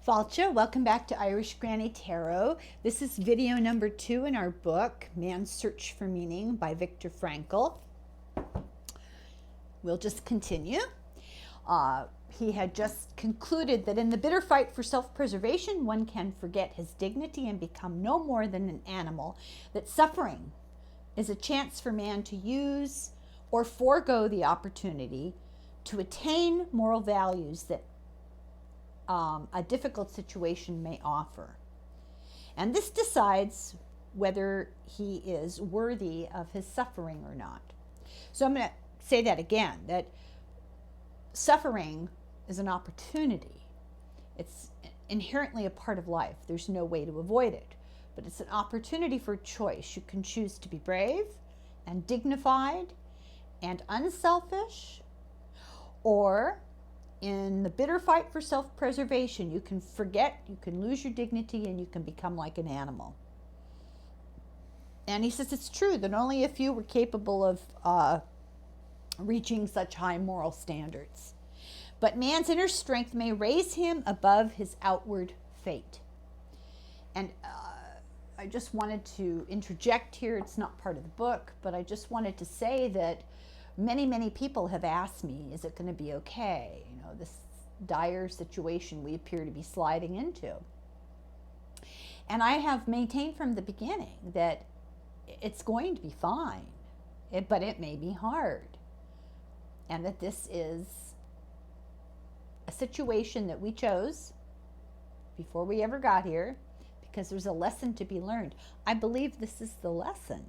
Falcha, welcome back to Irish Granny Tarot. This is video number 2 in our book, Man's Search for Meaning by Viktor Frankl. We'll just continue. He had just concluded that in the bitter fight for self-preservation, one can forget his dignity and become no more than an animal, that suffering is a chance for man to use or forego the opportunity to attain moral values that a difficult situation may offer. And this decides whether he is worthy of his suffering or not. So I'm going to say that again, that suffering is an opportunity. It's inherently a part of life. There's no way to avoid it. But it's an opportunity for choice. You can choose to be brave and dignified and unselfish, or in the bitter fight for self-preservation, you can forget, you can lose your dignity, and you can become like an animal. And he says it's true that only a few were capable of reaching such high moral standards. But man's inner strength may raise him above his outward fate. And I just wanted to interject here. It's not part of the book, but I just wanted to say that many people have asked me, is it going to be okay? You know, this dire situation we appear to be sliding into. And I have maintained from the beginning that it's going to be fine, but it may be hard. And that this is a situation that we chose before we ever got here, because there's a lesson to be learned. I believe this is the lesson.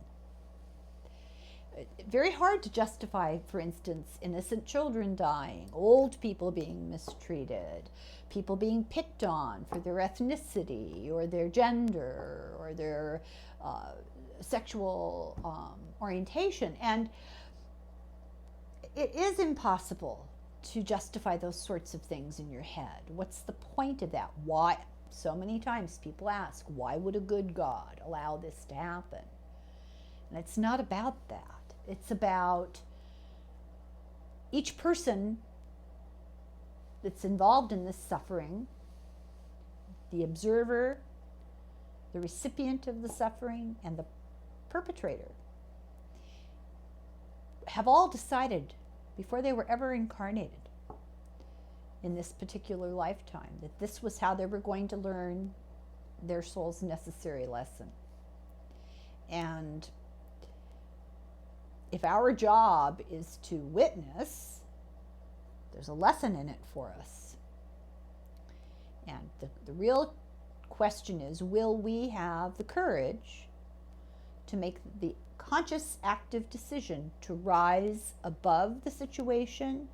Very hard to justify, for instance, innocent children dying, old people being mistreated, people being picked on for their ethnicity or their gender or their sexual orientation. And it is impossible to justify those sorts of things in your head. What's the point of that? Why? So many times people ask, why would a good God allow this to happen? And it's not about that. It's about each person that's involved in this suffering, the observer, the recipient of the suffering, and the perpetrator, have all decided before they were ever incarnated in this particular lifetime that this was how they were going to learn their soul's necessary lesson. And if our job is to witness, there's a lesson in it for us. And the real question is, will we have the courage to make the conscious, active decision to rise above the situation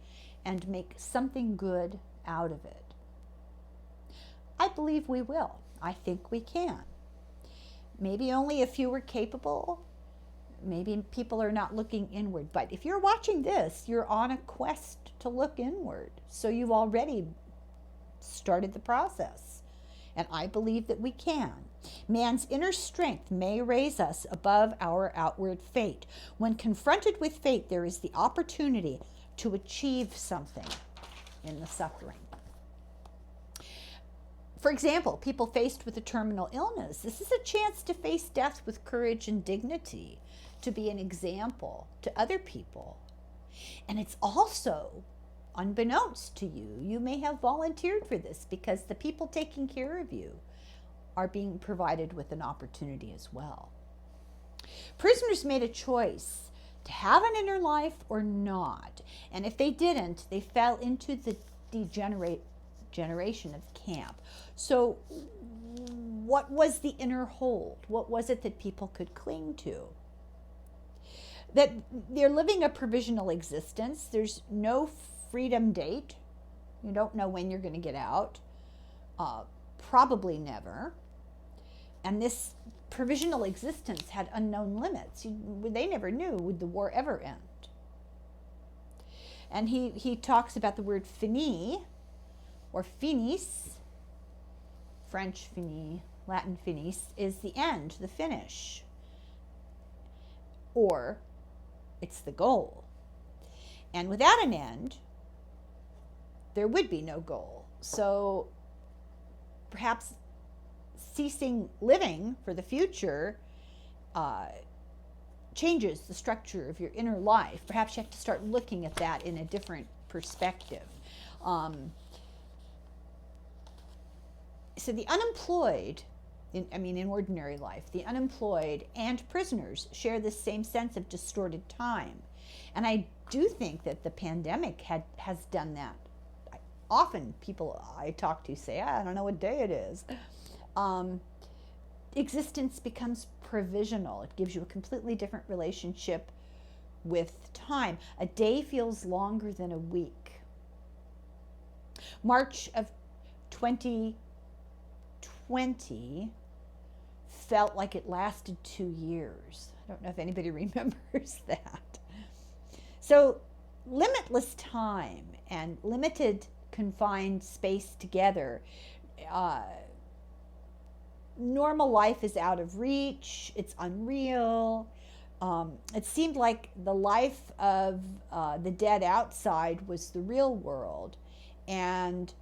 and make something good out of it? I believe we will. I think we can. Maybe only a few are capable. Maybe people are not looking inward. But if you're watching this, you're on a quest to look inward. So you've already started the process. And I believe that we can. Man's inner strength may raise us above our outward fate. When confronted with fate, there is the opportunity to achieve something in the suffering. For example, people faced with a terminal illness, this is a chance to face death with courage and dignity, to be an example to other people. And it's also, unbeknownst to you, you may have volunteered for this because the people taking care of you are being provided with an opportunity as well. Prisoners made a choice to have an inner life or not. And if they didn't, they fell into the generation of camp. So what was the inner hold? What was it that people could cling to? That they're living a provisional existence. There's no freedom date. You don't know when you're going to get out. Probably never. And this provisional existence had unknown limits. They never knew, would the war ever end? And he talks about the word fini, or finis, French fini, Latin finis, is the end, the finish. Or it's the goal. And without an end, there would be no goal. So perhaps ceasing living for the future changes the structure of your inner life. Perhaps you have to start looking at that in a different perspective. So the unemployed, in ordinary life, the unemployed and prisoners share this same sense of distorted time. And I do think that the pandemic has done that. Often people I talk to say, I don't know what day it is. Existence becomes provisional. It gives you a completely different relationship with time. A day feels longer than a week. March of 2020 felt like it lasted 2 years. I don't know if anybody remembers that. So limitless time and limited confined space together, normal life is out of reach. It's unreal. It seemed like the life of the dead outside was the real world, and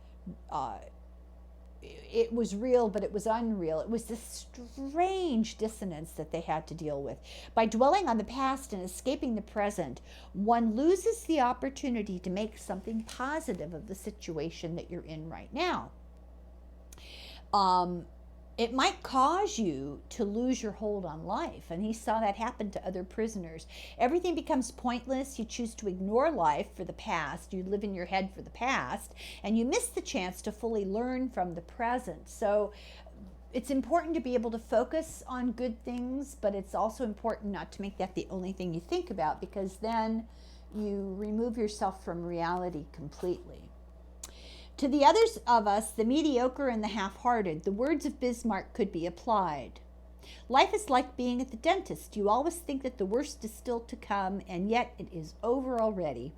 it was real, but it was unreal. It was this strange dissonance that they had to deal with. By dwelling on the past and escaping the present, one loses the opportunity to make something positive of the situation that you're in right now. It might cause you to lose your hold on life, and he saw that happen to other prisoners. Everything becomes pointless. You choose to ignore life for the past. You live in your head for the past, and you miss the chance to fully learn from the present. So it's important to be able to focus on good things, but it's also important not to make that the only thing you think about, because then you remove yourself from reality completely. To the others of us, the mediocre and the half-hearted, the words of Bismarck could be applied. Life is like being at the dentist. You always think that the worst is still to come, and yet it is over already.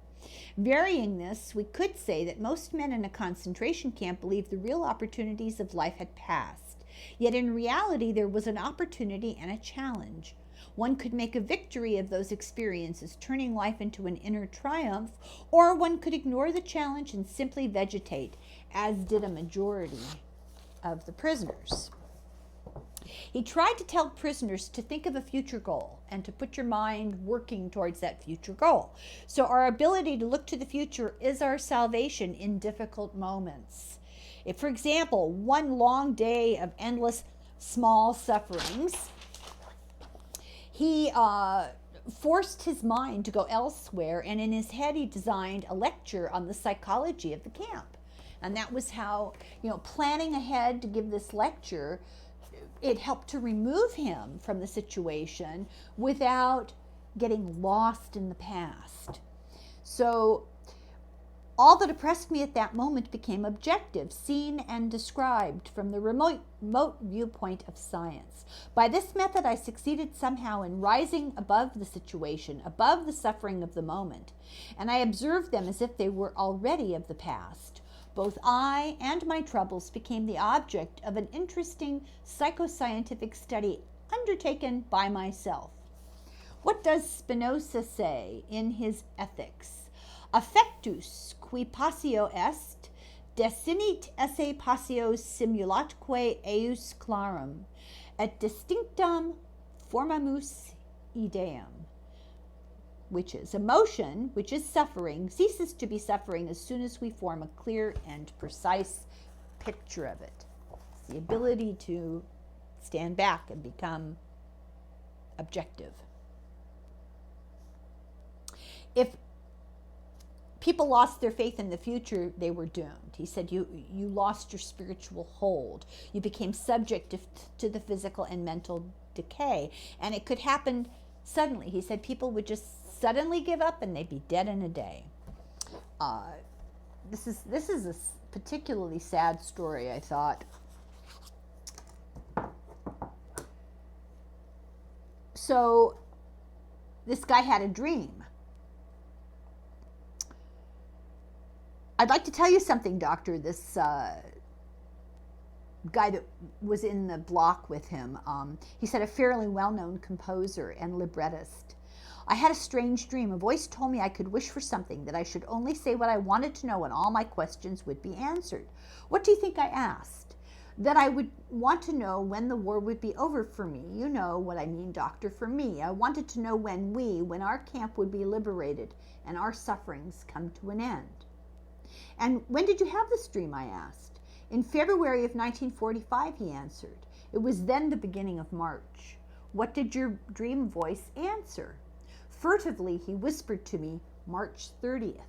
Varying this, we could say that most men in a concentration camp believed the real opportunities of life had passed. Yet in reality, there was an opportunity and a challenge. One could make a victory of those experiences, turning life into an inner triumph, or one could ignore the challenge and simply vegetate, as did a majority of the prisoners. He tried to tell prisoners to think of a future goal and to put your mind working towards that future goal. So our ability to look to the future is our salvation in difficult moments. If, for example, one long day of endless small sufferings, he forced his mind to go elsewhere, and in his head he designed a lecture on the psychology of the camp. And that was how, planning ahead to give this lecture, it helped to remove him from the situation without getting lost in the past. So all that oppressed me at that moment became objective, seen and described from the remote viewpoint of science. By this method, I succeeded somehow in rising above the situation, above the suffering of the moment, and I observed them as if they were already of the past. Both I and my troubles became the object of an interesting psychoscientific study undertaken by myself. What does Spinoza say in his Ethics? Affectus qui passio est, desinit esse passio simulatque eius clarum, et distinctam formamus ideam. Which is, emotion, which is suffering, ceases to be suffering as soon as we form a clear and precise picture of it. It's the ability to stand back and become objective. If people lost their faith in the future, they were doomed. He said you lost your spiritual hold. You became subject to the physical and mental decay. And it could happen suddenly. He said people would just suddenly give up and they'd be dead in a day. This is a particularly sad story, I thought. So this guy had a dream. I'd like to tell you something, doctor. This guy that was in the block with him, he said, a fairly well-known composer and librettist. I had a strange dream. A voice told me I could wish for something, that I should only say what I wanted to know and all my questions would be answered. What do you think I asked? that I would want to know when the war would be over for me. You know what I mean, doctor, for me. I wanted to know when our camp would be liberated and our sufferings come to an end. And when did you have this dream, I asked. In February of 1945, he answered. It was then the beginning of March. What did your dream voice answer? Furtively, he whispered to me, March 30th.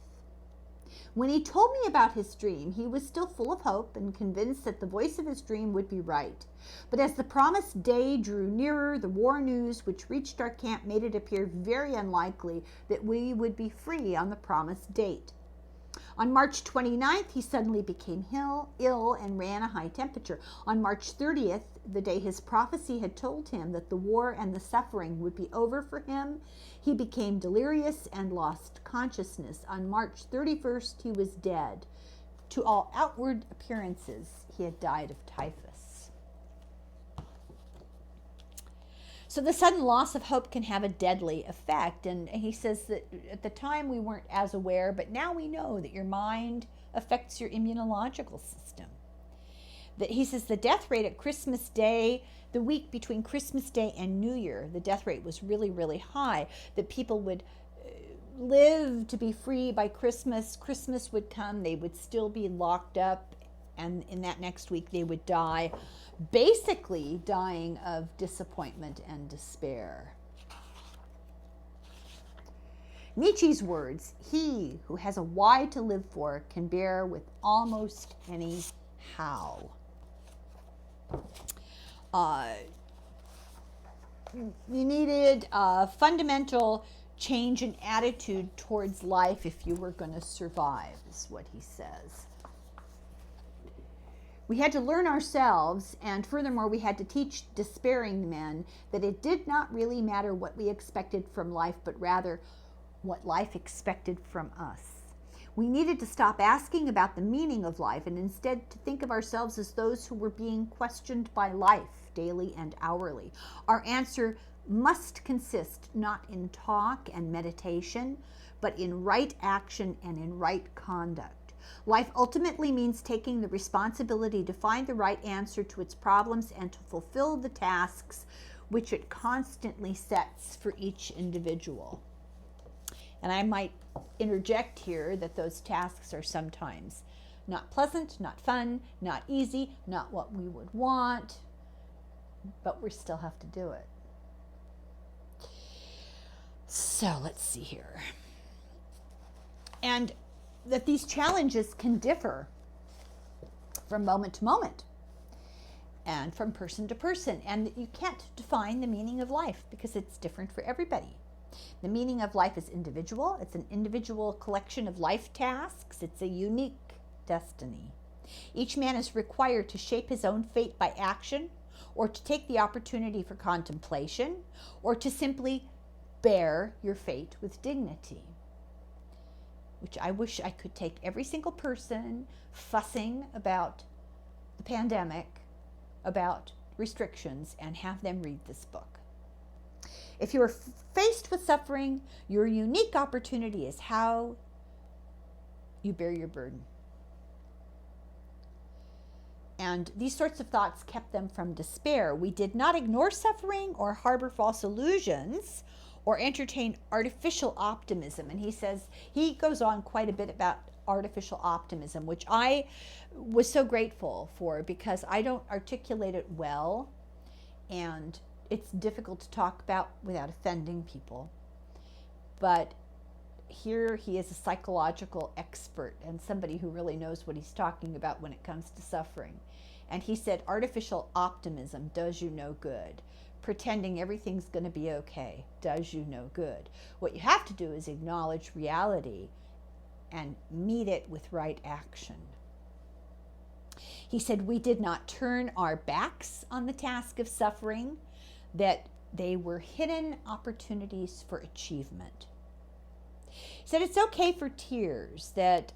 When he told me about his dream, he was still full of hope and convinced that the voice of his dream would be right. But as the promised day drew nearer, the war news which reached our camp made it appear very unlikely that we would be free on the promised date. On March 29th, he suddenly became ill and ran a high temperature. On March 30th, the day his prophecy had told him that the war and the suffering would be over for him, he became delirious and lost consciousness. On March 31st, he was dead. To all outward appearances, he had died of typhus. So the sudden loss of hope can have a deadly effect. And he says that at the time we weren't as aware, but now we know that your mind affects your immunological system. That he says the death rate at Christmas Day, the week between Christmas Day and New Year, the death rate was really, really high. That people would live to be free by Christmas. Christmas would come, they would still be locked up, and in that next week they would die, basically dying of disappointment and despair. Nietzsche's words, he who has a why to live for can bear with almost any how. You needed a fundamental change in attitude towards life if you were going to survive, is what he says. We had to learn ourselves, and furthermore, we had to teach despairing men that it did not really matter what we expected from life, but rather what life expected from us. We needed to stop asking about the meaning of life and instead to think of ourselves as those who were being questioned by life daily and hourly. Our answer must consist not in talk and meditation, but in right action and in right conduct. Life ultimately means taking the responsibility to find the right answer to its problems and to fulfill the tasks which it constantly sets for each individual. And I might interject here that those tasks are sometimes not pleasant, not fun, not easy, not what we would want, but we still have to do it. So let's see here. And that these challenges can differ from moment to moment and from person to person, and that you can't define the meaning of life because it's different for everybody. The meaning of life is individual. It's an individual collection of life tasks. It's a unique destiny. Each man is required to shape his own fate by action, or to take the opportunity for contemplation, or to simply bear your fate with dignity. Which I wish I could take every single person fussing about the pandemic, about restrictions, and have them read this book. If you are faced with suffering, your unique opportunity is how you bear your burden. And these sorts of thoughts kept them from despair. We did not ignore suffering or harbor false illusions or entertain artificial optimism. And he goes on quite a bit about artificial optimism, which I was so grateful for because I don't articulate it well, and it's difficult to talk about without offending people. But here he is a psychological expert and somebody who really knows what he's talking about when it comes to suffering. And he said, artificial optimism does you no good. Pretending everything's going to be okay does you no good. What you have to do is acknowledge reality and meet it with right action. He said, we did not turn our backs on the task of suffering, that they were hidden opportunities for achievement. He said it's okay for tears, that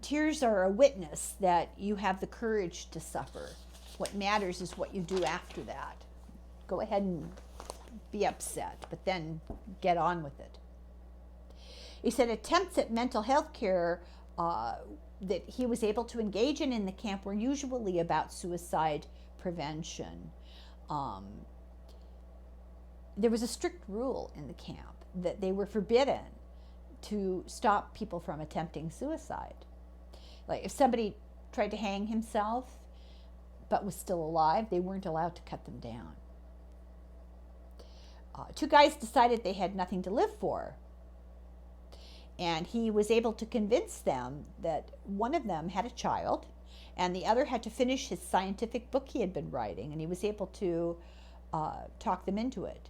tears are a witness that you have the courage to suffer. What matters is what you do after that. Go ahead and be upset, but then get on with it. He said attempts at mental health care that he was able to engage in the camp were usually about suicide prevention. There was a strict rule in the camp that they were forbidden to stop people from attempting suicide. Like if somebody tried to hang himself but was still alive, they weren't allowed to cut them down. Two guys decided they had nothing to live for. And he was able to convince them that one of them had a child and the other had to finish his scientific book he had been writing, and he was able to talk them into it.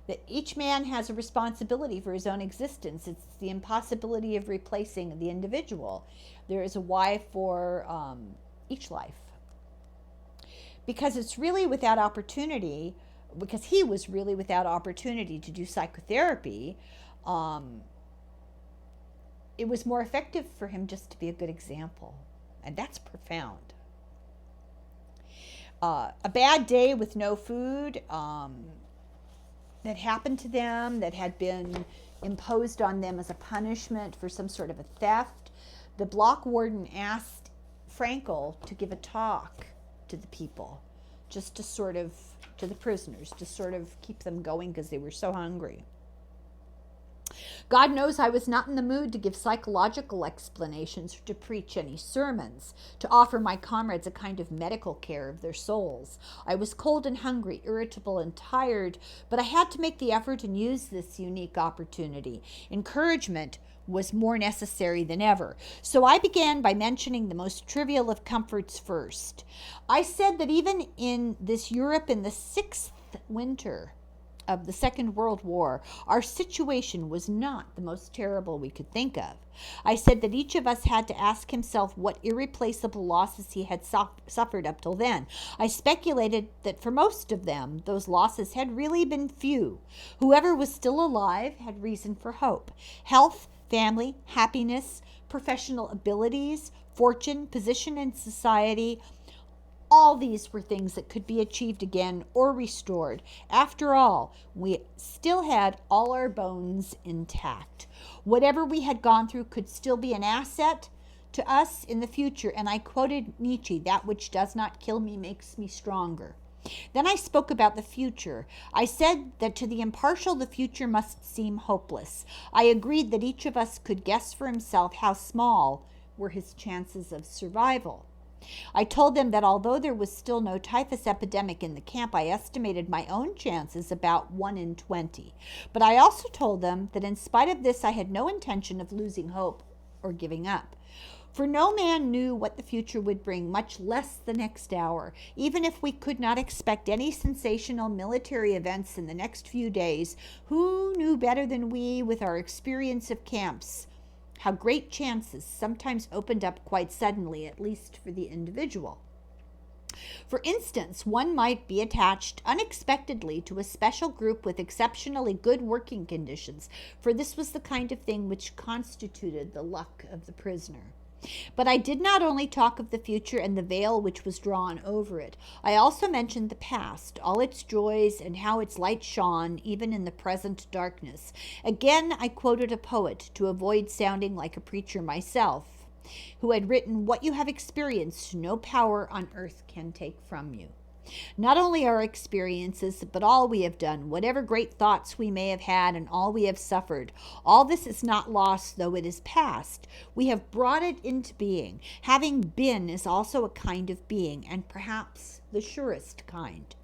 That each man has a responsibility for his own existence. It's the impossibility of replacing the individual. There is a why for each life. Because it's really without opportunity, because he was really without opportunity to do psychotherapy, it was more effective for him just to be a good example. And that's profound. A bad day with no food that happened to them, that had been imposed on them as a punishment for some sort of a theft. The block warden asked Frankl to give a talk to the people, just to sort of, to the prisoners, to sort of keep them going because they were so hungry. God knows I was not in the mood to give psychological explanations or to preach any sermons, to offer my comrades a kind of medical care of their souls. I was cold and hungry, irritable and tired, but I had to make the effort and use this unique opportunity. Encouragement was more necessary than ever. So I began by mentioning the most trivial of comforts first. I said that even in this Europe in the 6th winter of the Second World War, our situation was not the most terrible we could think of. I said that each of us had to ask himself what irreplaceable losses he had suffered up till then. I speculated that for most of them, those losses had really been few. Whoever was still alive had reason for hope. Health, family, happiness, professional abilities, fortune, position in society, all these were things that could be achieved again or restored. After all, we still had all our bones intact. Whatever we had gone through could still be an asset to us in the future. And I quoted Nietzsche, "That which does not kill me makes me stronger." Then I spoke about the future. I said that to the impartial, the future must seem hopeless. I agreed that each of us could guess for himself how small were his chances of survival. I told them that although there was still no typhus epidemic in the camp, I estimated my own chances about 1 in 20. But I also told them that in spite of this, I had no intention of losing hope or giving up. For no man knew what the future would bring, much less the next hour. Even if we could not expect any sensational military events in the next few days, who knew better than we, with our experience of camps, how great chances sometimes opened up quite suddenly, at least for the individual. For instance, one might be attached unexpectedly to a special group with exceptionally good working conditions, for this was the kind of thing which constituted the luck of the prisoner. But I did not only talk of the future and the veil which was drawn over it. I also mentioned the past, all its joys, and how its light shone even in the present darkness. Again, I quoted a poet, to avoid sounding like a preacher myself, who had written, "What you have experienced, no power on earth can take from you." Not only our experiences, but all we have done, whatever great thoughts we may have had and all we have suffered, all this is not lost, though it is past. We have brought it into being. Having been is also a kind of being, and perhaps the surest kind.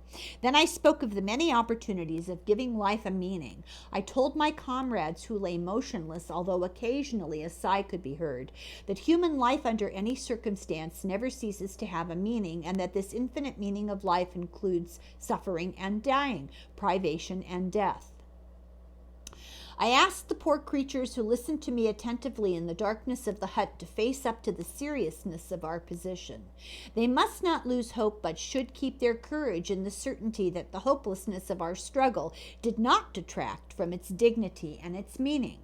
Then I spoke of the many opportunities of giving life a meaning. I told my comrades who lay motionless, although occasionally a sigh could be heard, that human life under any circumstance never ceases to have a meaning, and that this infinite meaning of life includes suffering and dying, privation and death. I asked the poor creatures who listened to me attentively in the darkness of the hut to face up to the seriousness of our position. They must not lose hope, but should keep their courage in the certainty that the hopelessness of our struggle did not detract from its dignity and its meaning.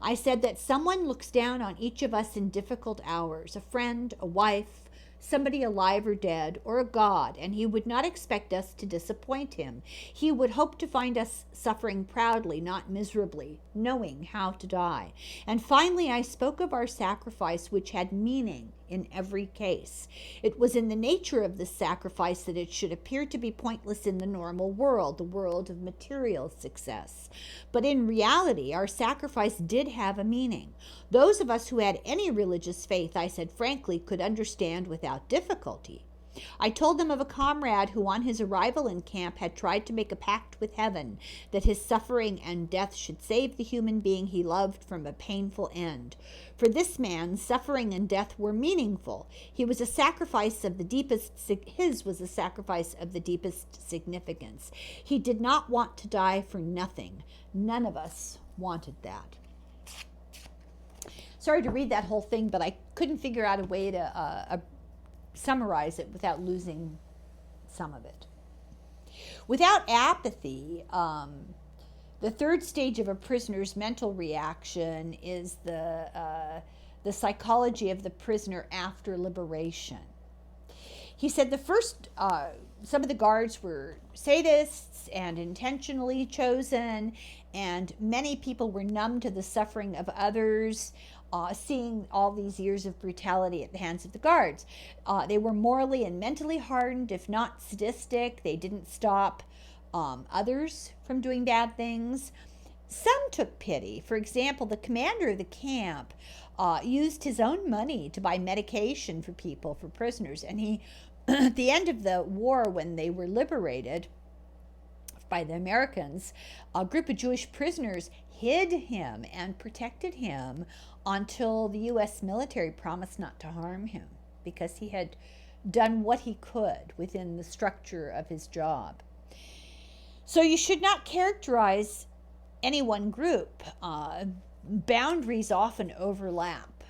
I said that someone looks down on each of us in difficult hours, a friend, a wife, somebody alive or dead, or a God, and he would not expect us to disappoint him. He would hope to find us suffering proudly, not miserably, knowing how to die. And finally, I spoke of our sacrifice, which had meaning in every case. It was in the nature of this sacrifice that it should appear to be pointless in the normal world, the world of material success. But in reality, our sacrifice did have a meaning. Those of us who had any religious faith, I said frankly, could understand without difficulty. I told them of a comrade who on his arrival in camp had tried to make a pact with heaven that his suffering and death should save the human being he loved from a painful end. For this man, suffering and death were meaningful. His was a sacrifice of the deepest significance. He did not want to die for nothing. None of us wanted that. Sorry to read that whole thing, but I couldn't figure out a way to summarize it without losing some of it. Without apathy, the third stage of a prisoner's mental reaction is the psychology of the prisoner after liberation. He said the first, some of the guards were sadists and intentionally chosen, and many people were numb to the suffering of others, seeing all these years of brutality at the hands of the guards. They were morally and mentally hardened, if not sadistic. They didn't stop others from doing bad things. Some took pity. For example, the commander of the camp used his own money to buy medication for people, for prisoners. And he, at the end of the war, when they were liberated by the Americans, a group of Jewish prisoners hid him and protected him until the U.S. military promised not to harm him, because he had done what he could within the structure of his job. So you should not characterize any one group. Boundaries often overlap.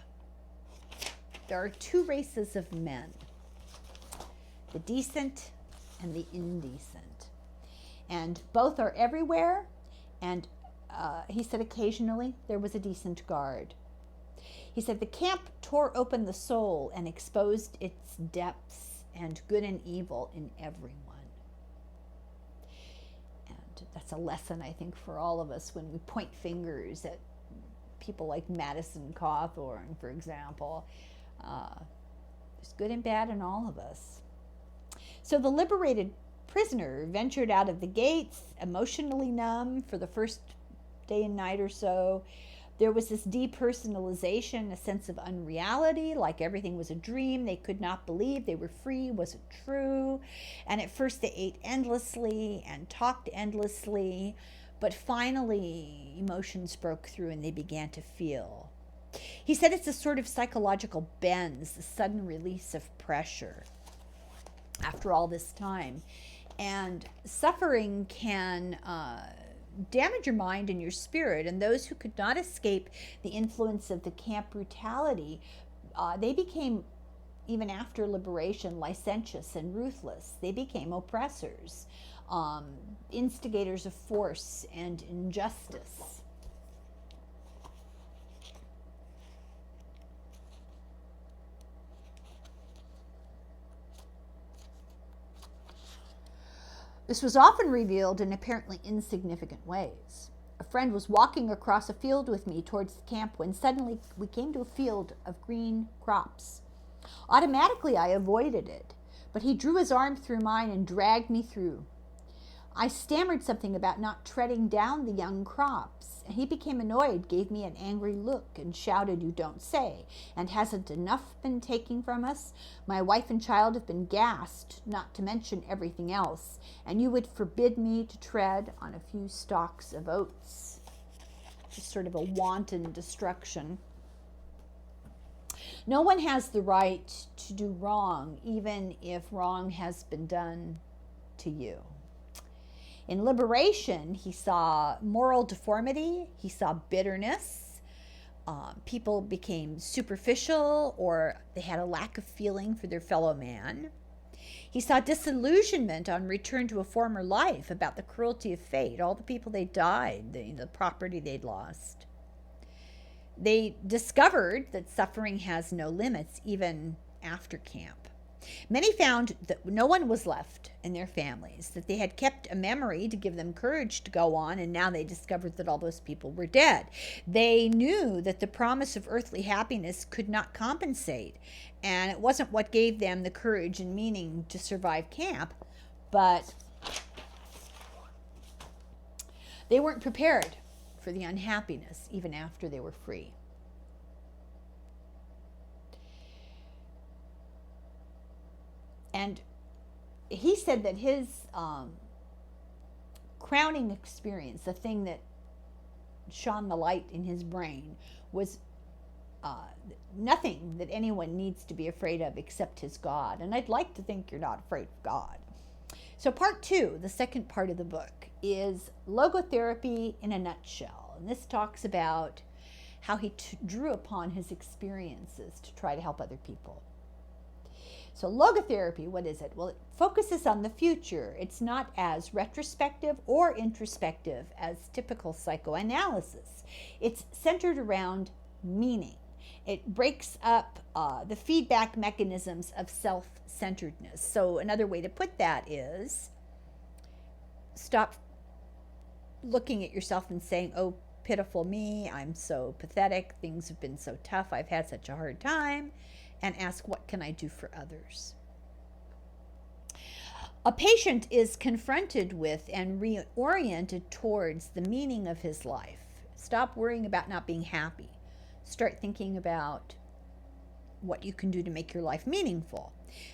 There are two races of men, the decent and the indecent. And both are everywhere. And he said occasionally there was a decent guard. He said the camp tore open the soul and exposed its depths and good and evil in everyone. And that's a lesson, I think, for all of us when we point fingers at people like Madison Cawthorn, for example. There's good and bad in all of us. So the liberated prisoner ventured out of the gates, emotionally numb for the first day and night or so. There was this depersonalization, a sense of unreality, like everything was a dream. They could not believe they were free. Was it true? And at first they ate endlessly and talked endlessly, but finally emotions broke through and they began to feel. He said it's a sort of psychological bends, the sudden release of pressure after all this time. And suffering can damage your mind and your spirit, and those who could not escape the influence of the camp brutality, they became, even after liberation, licentious and ruthless. They became oppressors, instigators of force and injustice. This was often revealed in apparently insignificant ways. A friend was walking across a field with me towards the camp when suddenly we came to a field of green crops. Automatically, I avoided it, but he drew his arm through mine and dragged me through. I stammered something about not treading down the young crops, and he became annoyed, gave me an angry look, and shouted, "You don't say, and hasn't enough been taken from us? My wife and child have been gassed, not to mention everything else, and you would forbid me to tread on a few stalks of oats." Just sort of a wanton destruction. No one has the right to do wrong, even if wrong has been done to you. In liberation, he saw moral deformity, he saw bitterness. People became superficial, or they had a lack of feeling for their fellow man. He saw disillusionment on return to a former life about the cruelty of fate, all the people they died, the property they'd lost. They discovered that suffering has no limits, even after camp. Many found that no one was left in their families, that they had kept a memory to give them courage to go on, and now they discovered that all those people were dead. They knew that the promise of earthly happiness could not compensate, and it wasn't what gave them the courage and meaning to survive camp, but they weren't prepared for the unhappiness even after they were free. And he said that his crowning experience, the thing that shone the light in his brain, was nothing that anyone needs to be afraid of except his God. And I'd like to think you're not afraid of God. So part 2, the second part of the book, is logotherapy in a nutshell. And this talks about how he drew upon his experiences to try to help other people. So logotherapy, what is it? Well, it focuses on the future. It's not as retrospective or introspective as typical psychoanalysis. It's centered around meaning. It breaks up the feedback mechanisms of self-centeredness. So another way to put that is stop looking at yourself and saying, oh, pitiful me, I'm so pathetic, things have been so tough, I've had such a hard time, and ask, what can I do for others? A patient is confronted with and reoriented towards the meaning of his life. Stop worrying about not being happy. Start thinking about what you can do to make your life meaningful.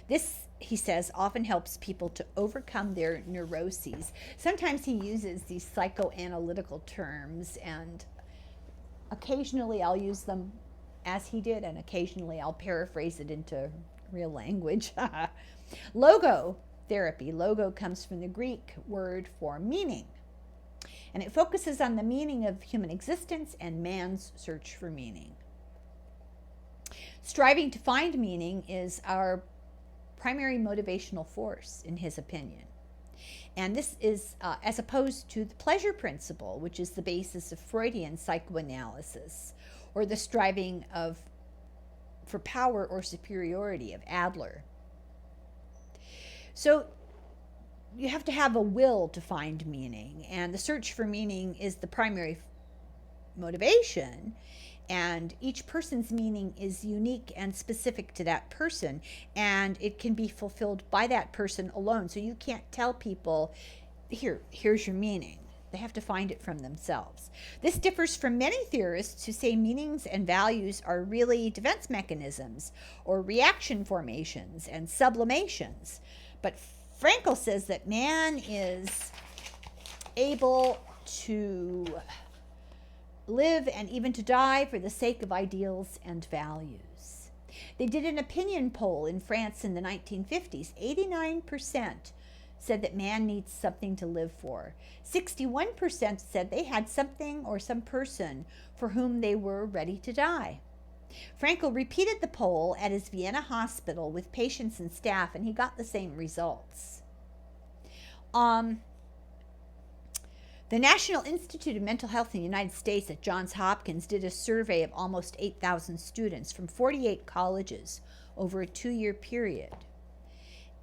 This, he says, often helps people to overcome their neuroses. Sometimes he uses these psychoanalytical terms, and occasionally I'll use them as he did, and occasionally I'll paraphrase it into real language. Logotherapy. Logo comes from the Greek word for meaning, and it focuses on the meaning of human existence and man's search for meaning. Striving to find meaning is our primary motivational force, in his opinion. And this is as opposed to the pleasure principle, which is the basis of Freudian psychoanalysis, or the striving for power or superiority of Adler. So you have to have a will to find meaning, and the search for meaning is the primary motivation, and each person's meaning is unique and specific to that person, and it can be fulfilled by that person alone. So you can't tell people, here's your meaning. They have to find it from themselves. This differs from many theorists who say meanings and values are really defense mechanisms or reaction formations and sublimations. But Frankl says that man is able to live and even to die for the sake of ideals and values. They did an opinion poll in France in the 1950s. 89% said that man needs something to live for. 61% said they had something or some person for whom they were ready to die. Frankl repeated the poll at his Vienna hospital with patients and staff, and he got the same results. The National Institute of Mental Health in the United States at Johns Hopkins did a survey of almost 8,000 students from 48 colleges over a 2-year period.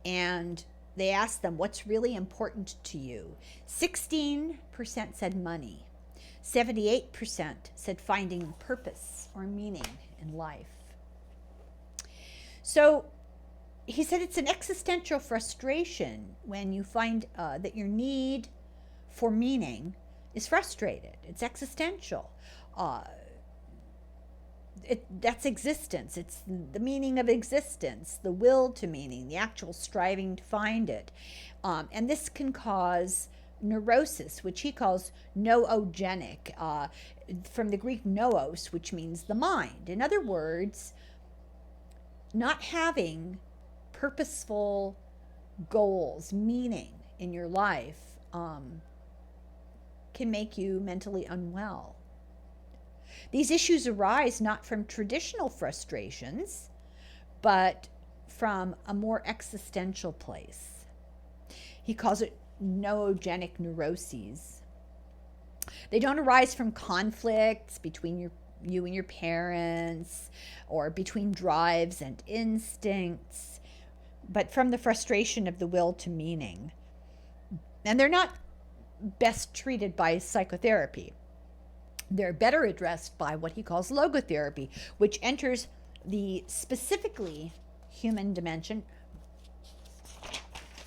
And they asked them, what's really important to you? 16% said money. 78% said finding purpose or meaning in life. So he said it's an existential frustration when you find that your need for meaning is frustrated. It's existential. That's existence. It's the meaning of existence, the will to meaning, the actual striving to find it. And this can cause neurosis, which he calls noogenic, from the Greek noos, which means the mind. In other words, not having purposeful goals, meaning in your life, can make you mentally unwell. These issues arise not from traditional frustrations, but from a more existential place. He calls it noogenic neuroses. They don't arise from conflicts between you and your parents, or between drives and instincts. but from the frustration of the will to meaning. And they're not best treated by psychotherapy. They're better addressed by what he calls logotherapy, which enters the specifically human dimension,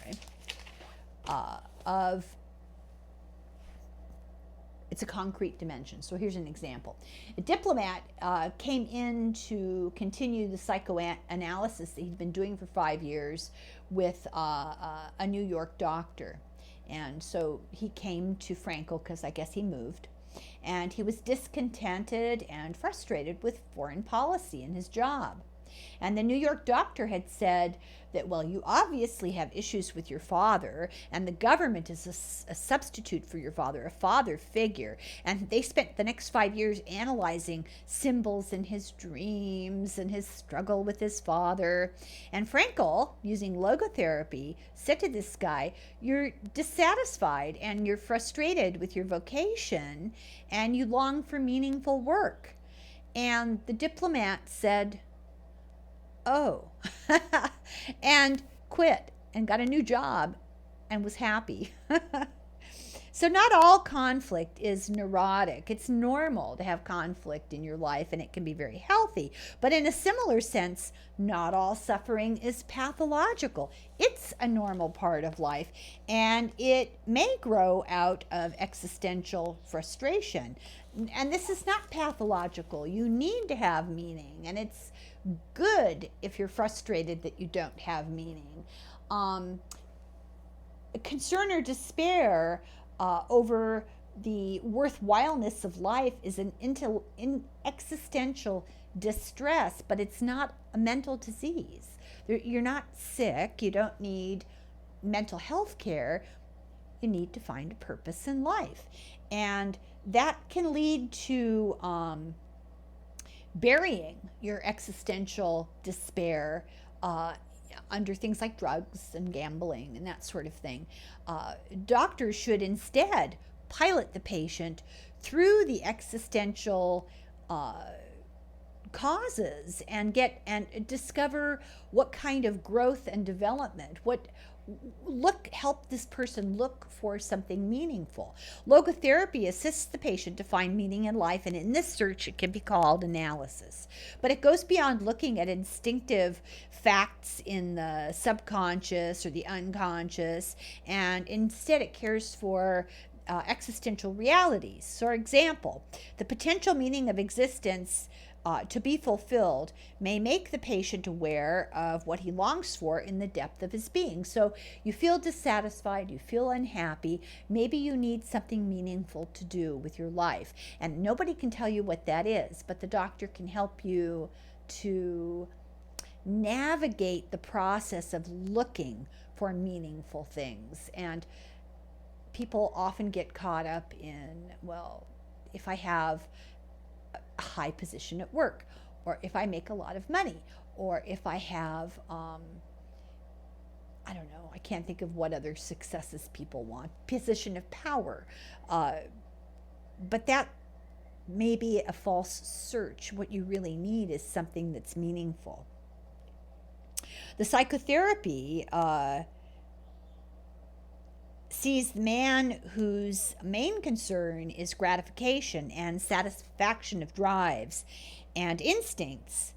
right, of it's a concrete dimension. So here's an example. A diplomat came in to continue the psychoanalysis that he'd been doing for 5 years with a New York doctor. And so he came to Frankl because I guess he moved. And he was discontented and frustrated with foreign policy in his job. And the New York doctor had said that, well, you obviously have issues with your father, and the government is a substitute for your father, a father figure. And they spent the next 5 years analyzing symbols in his dreams and his struggle with his father. And Frankl, using logotherapy, said to this guy, you're dissatisfied and you're frustrated with your vocation, and you long for meaningful work. And the diplomat said, oh, and quit and got a new job and was happy. So not all conflict is neurotic. It's normal to have conflict in your life, and it can be very healthy. But in a similar sense, not all suffering is pathological. It's a normal part of life, and it may grow out of existential frustration. And this is not pathological. You need to have meaning, and it's good if you're frustrated that you don't have meaning. Concern or despair over the worthwhileness of life is an existential distress, but it's not a mental disease. You're not sick. You don't need mental health care. You need to find a purpose in life. And that can lead to burying your existential despair under things like drugs and gambling and that sort of thing. Doctors should instead pilot the patient through the existential causes and discover what kind of growth and development, help this person look for something meaningful. Logotherapy assists the patient to find meaning in life, and in this search it can be called analysis. But it goes beyond looking at instinctive facts in the subconscious or the unconscious, and instead it cares for existential realities. For example, the potential meaning of existence to be fulfilled may make the patient aware of what he longs for in the depth of his being. So you feel dissatisfied, you feel unhappy, maybe you need something meaningful to do with your life. And nobody can tell you what that is, but the doctor can help you to navigate the process of looking for meaningful things. And people often get caught up in, well, if I have a high position at work, or if I make a lot of money, or if I have, I don't know, I can't think of what other successes people want, position of power. But that may be a false search. What you really need is something that's meaningful. The psychotherapy sees the man whose main concern is gratification and satisfaction of drives and instincts,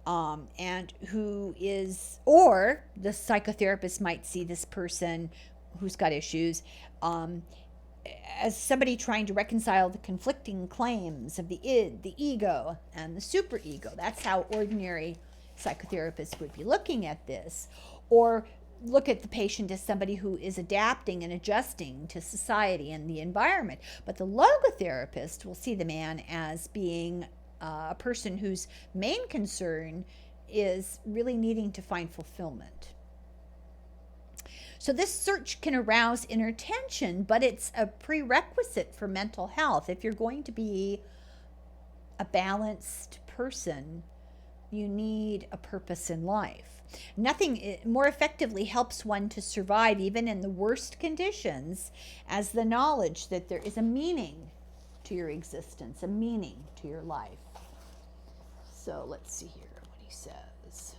and who is, or the psychotherapist might see this person who's got issues as somebody trying to reconcile the conflicting claims of the id, the ego, and the superego. That's how ordinary psychotherapists would be looking at this. Or look at the patient as somebody who is adapting and adjusting to society and the environment. But the logotherapist will see the man as being a person whose main concern is really needing to find fulfillment. So this search can arouse inner tension, but it's a prerequisite for mental health. If you're going to be a balanced person, you need a purpose in life. Nothing more effectively helps one to survive even in the worst conditions as the knowledge that there is a meaning to your existence, a meaning to your life. So let's see here what he says.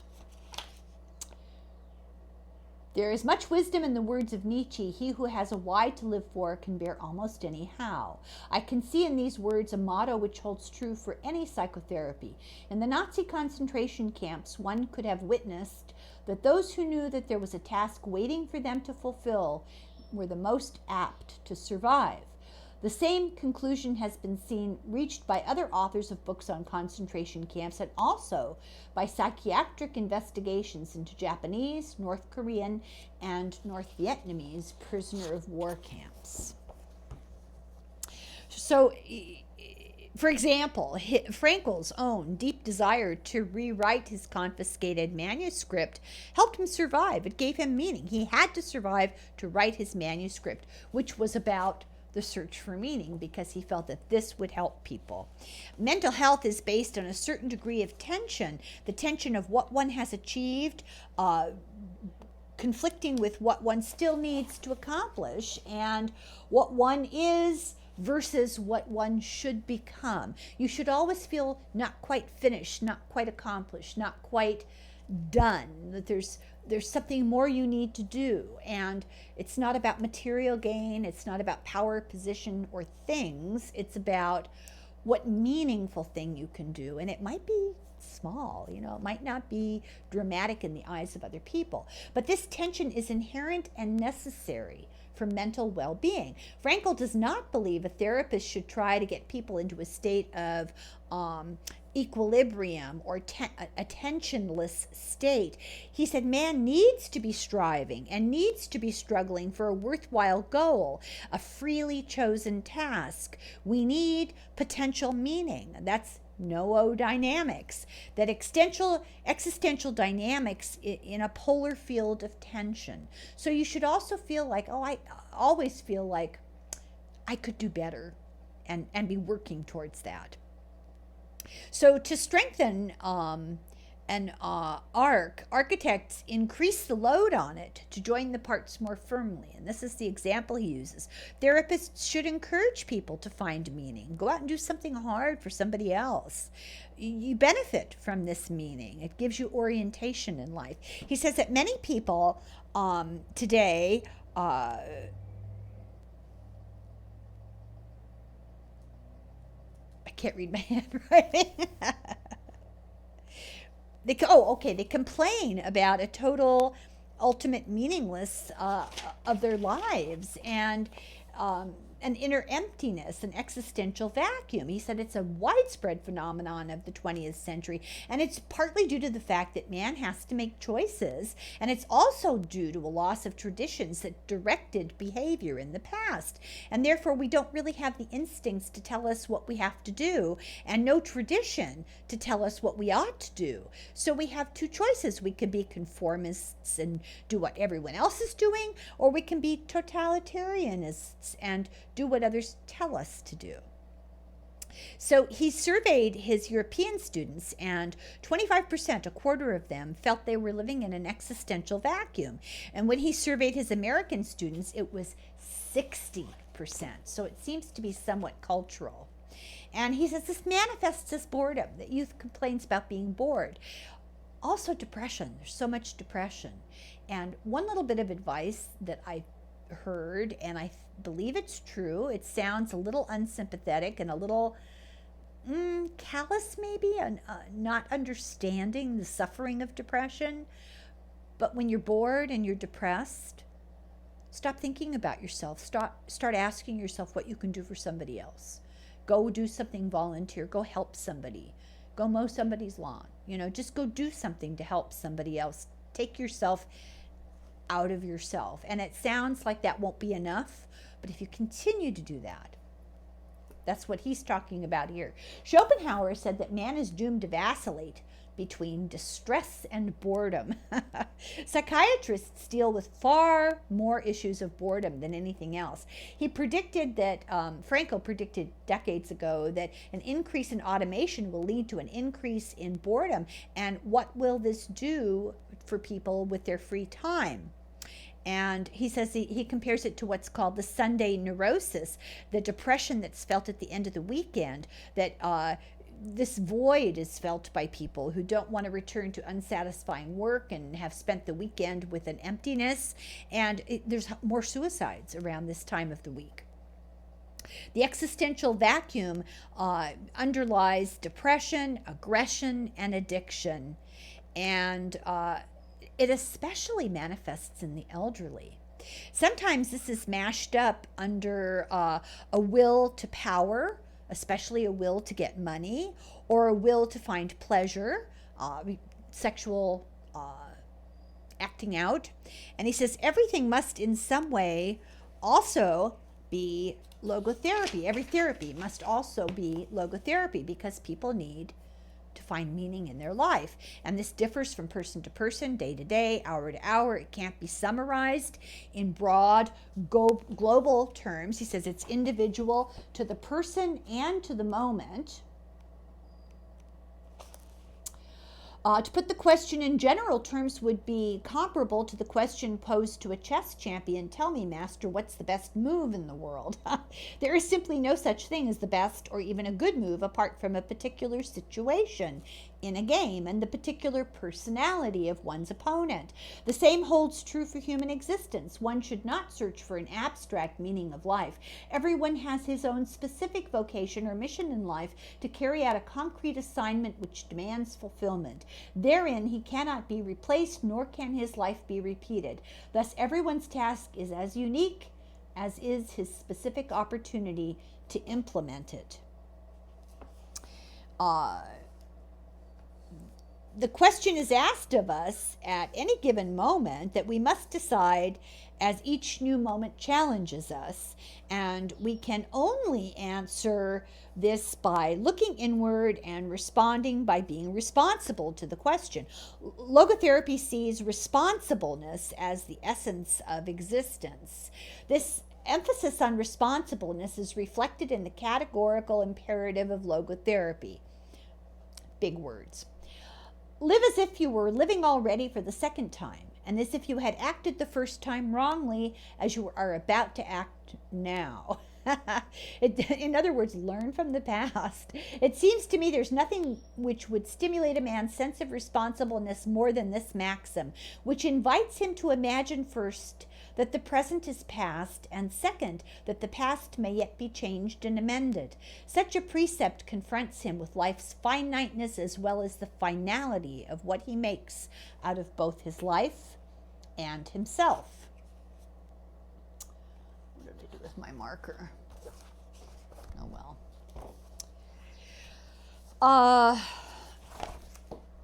There is much wisdom in the words of Nietzsche. He who has a why to live for can bear almost any how. I can see in these words a motto which holds true for any psychotherapy. In the Nazi concentration camps, one could have witnessed that those who knew that there was a task waiting for them to fulfill were the most apt to survive. The same conclusion has been reached by other authors of books on concentration camps and also by psychiatric investigations into Japanese, North Korean, and North Vietnamese prisoner of war camps. So, for example, Frankl's own deep desire to rewrite his confiscated manuscript helped him survive. It gave him meaning. He had to survive to write his manuscript, which was about the search for meaning, because he felt that this would help people. Mental health is based on a certain degree of tension, the tension of what one has achieved, conflicting with what one still needs to accomplish, and what one is versus what one should become. You should always feel not quite finished, not quite accomplished, not quite done, that there's something more you need to do. And it's not about material gain, it's not about power, position, or things. It's about what meaningful thing you can do. And it might be small, it might not be dramatic in the eyes of other people. But this tension is inherent and necessary for mental well-being. Frankl does not believe a therapist should try to get people into a state of equilibrium or a tensionless state. He said man needs to be striving and needs to be struggling for a worthwhile goal, a freely chosen task. We need potential meaning. That's noodynamics, that existential dynamics in a polar field of tension. So you should also feel like, I always feel like I could do better and be working towards that. So to strengthen an arc, architects increase the load on it to join the parts more firmly. And this is the example he uses. Therapists should encourage people to find meaning. Go out and do something hard for somebody else. You benefit from this meaning. It gives you orientation in life. He says that many people today I can't read my handwriting. They complain about a total, ultimate meaningless of their lives and an inner emptiness, an existential vacuum. He said it's a widespread phenomenon of the 20th century, and it's partly due to the fact that man has to make choices, and it's also due to a loss of traditions that directed behavior in the past, and therefore we don't really have the instincts to tell us what we have to do, and no tradition to tell us what we ought to do. So we have two choices. We can be conformists and do what everyone else is doing, or we can be totalitarianists and do what others tell us to do. So he surveyed his European students, and 25%, a quarter of them, felt they were living in an existential vacuum. And when he surveyed his American students, it was 60%. So it seems to be somewhat cultural. And he says this manifests as boredom, that youth complains about being bored. Also depression. There's so much depression. And one little bit of advice that I heard, and I believe it's true, it sounds a little unsympathetic and a little callous maybe, and not understanding the suffering of depression. But when you're bored and you're depressed, stop thinking about yourself. Start asking yourself what you can do for somebody else. Go do something, volunteer, go help somebody, go mow somebody's lawn, just go do something to help somebody else. Take yourself out of yourself. And it sounds like that won't be enough, but if you continue to do that, that's what he's talking about here. Schopenhauer said that man is doomed to vacillate between distress and boredom. Psychiatrists deal with far more issues of boredom than anything else. He predicted that, Frankl predicted decades ago, that an increase in automation will lead to an increase in boredom. And what will this do for people with their free time? And he says he compares it to what's called the Sunday neurosis, the depression that's felt at the end of the weekend that this void is felt by people who don't want to return to unsatisfying work and have spent the weekend with an emptiness. And there's more suicides around this time of the week. The existential vacuum underlies depression, aggression, and addiction. And it especially manifests in the elderly. Sometimes this is mashed up under a will to power, especially a will to get money, or a will to find pleasure, sexual acting out. And he says everything must in some way also be logotherapy. Every therapy must also be logotherapy because people need to find meaning in their life. And this differs from person to person, day to day, hour to hour. It can't be summarized in broad global terms. He says it's individual to the person and to the moment. To put the question in general terms would be comparable to the question posed to a chess champion, tell me, master, what's the best move in the world? There is simply no such thing as the best or even a good move apart from a particular situation in a game and the particular personality of one's opponent. The same holds true for human existence. One should not search for an abstract meaning of life. Everyone has his own specific vocation or mission in life to carry out a concrete assignment which demands fulfillment. Therein he cannot be replaced, nor can his life be repeated. Thus everyone's task is as unique as is his specific opportunity to implement it. The question is asked of us at any given moment that we must decide as each new moment challenges us, and we can only answer this by looking inward and responding by being responsible to the question. Logotherapy sees responsibleness as the essence of existence. This emphasis on responsibleness is reflected in the categorical imperative of logotherapy. Big words. Live as if you were living already for the second time, and as if you had acted the first time wrongly, as you are about to act now. In other words, learn from the past. It seems to me there's nothing which would stimulate a man's sense of responsibleness more than this maxim, which invites him to imagine first that the present is past, and second, that the past may yet be changed and amended. Such a precept confronts him with life's finiteness as well as the finality of what he makes out of both his life and himself. What did I do with my marker? Oh well.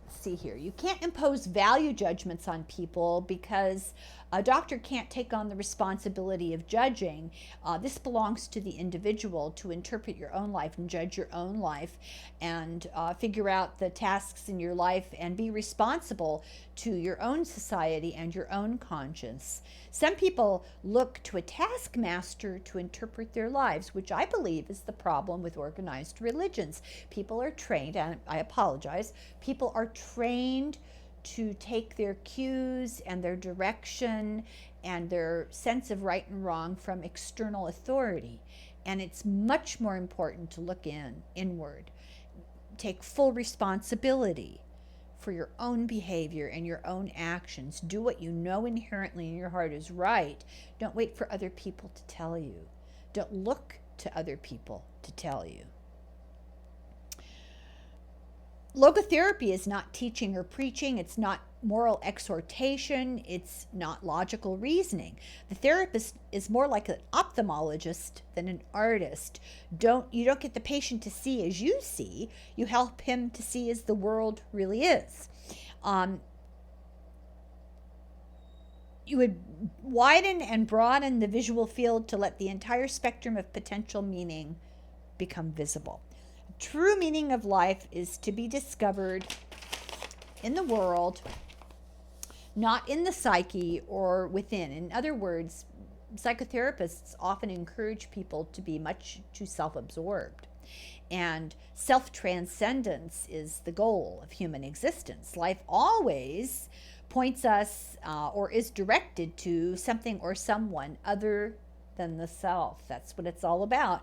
See here. You can't impose value judgments on people because a doctor can't take on the responsibility of judging. This belongs to the individual to interpret your own life and judge your own life and figure out the tasks in your life and be responsible to your own society and your own conscience. Some people look to a taskmaster to interpret their lives, which I believe is the problem with organized religions. People are trained, and I apologize, people are trained to take their cues and their direction and their sense of right and wrong from external authority. And it's much more important to look inward, take full responsibility for your own behavior and your own actions. Do what you know inherently in your heart is right. Don't wait for other people to tell you. Don't look to other people to tell you. Logotherapy is not teaching or preaching. It's not moral exhortation. It's not logical reasoning. The therapist is more like an ophthalmologist than an artist. You don't get the patient to see as you see. You help him to see as the world really is. You would widen and broaden the visual field to let the entire spectrum of potential meaning become visible. True meaning of life is to be discovered in the world, not in the psyche or within. In other words, psychotherapists often encourage people to be much too self-absorbed. And self-transcendence is the goal of human existence. Life always points us or is directed to something or someone other than the self. That's what it's all about.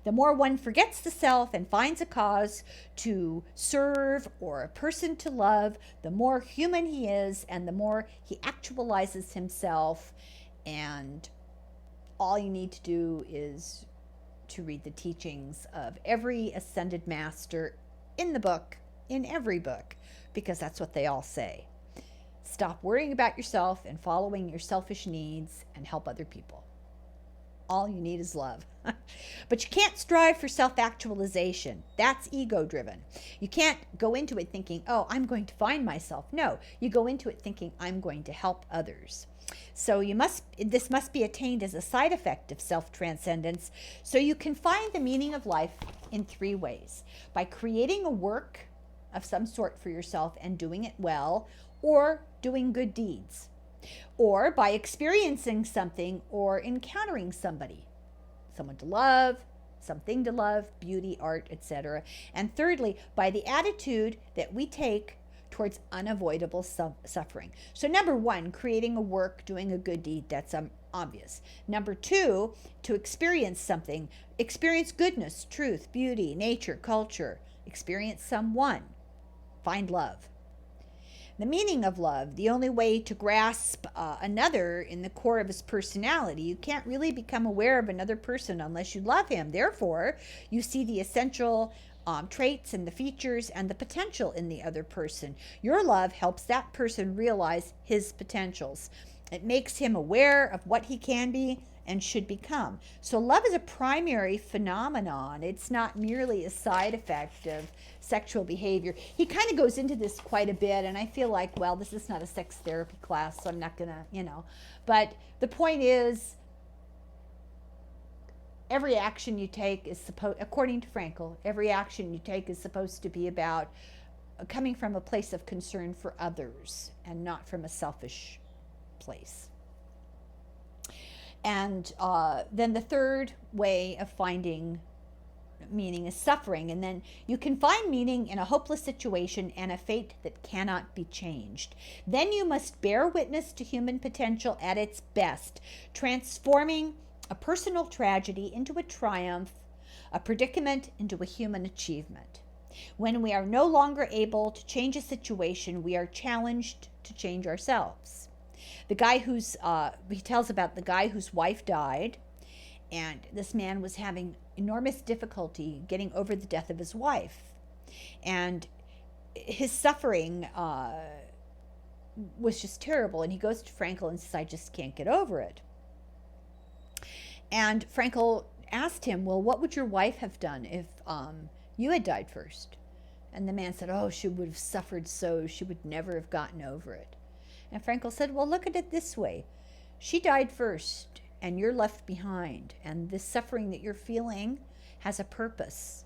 The more one forgets the self and finds a cause to serve or a person to love, the more human he is and the more he actualizes himself. And all you need to do is to read the teachings of every ascended master in the book, in every book, because that's what they all say. Stop worrying about yourself and following your selfish needs and help other people. All you need is love. But you can't strive for self-actualization. That's ego-driven. You can't go into it thinking, oh, I'm going to find myself. No, you go into it thinking, I'm going to help others. So this must be attained as a side effect of self-transcendence. So you can find the meaning of life in 3 ways. By creating a work of some sort for yourself and doing it well, or doing good deeds, or by experiencing something or encountering somebody, someone to love, something to love, beauty, art, etc. And thirdly, by the attitude that we take towards unavoidable suffering. So number 1, creating a work, doing a good deed, that's obvious. Number 2, to experience something, experience goodness, truth, beauty, nature, culture, experience someone, find love. The meaning of love, the only way to grasp another in the core of his personality. You can't really become aware of another person unless you love him. Therefore, you see the essential traits and the features and the potential in the other person. Your love helps that person realize his potentials. It makes him aware of what he can be and should become. So love is a primary phenomenon. It's not merely a side effect of sexual behavior. He kind of goes into this quite a bit, and I feel like, well, this is not a sex therapy class, so I'm not gonna, But the point is, every action you take is according to Frankl, every action you take is supposed to be about coming from a place of concern for others and not from a selfish place. And then the third way of finding meaning is suffering. And then you can find meaning in a hopeless situation and a fate that cannot be changed. Then you must bear witness to human potential at its best, transforming a personal tragedy into a triumph, a predicament into a human achievement. When we are no longer able to change a situation, we are challenged to change ourselves. The guy he tells about the guy whose wife died, and this man was having enormous difficulty getting over the death of his wife. And his suffering was just terrible. And he goes to Frankl and says, I just can't get over it. And Frankl asked him, well, what would your wife have done if you had died first? And the man said, oh, she would have suffered so. She would never have gotten over it. And Frankl said, well, look at it this way. She died first, and you're left behind. And this suffering that you're feeling has a purpose.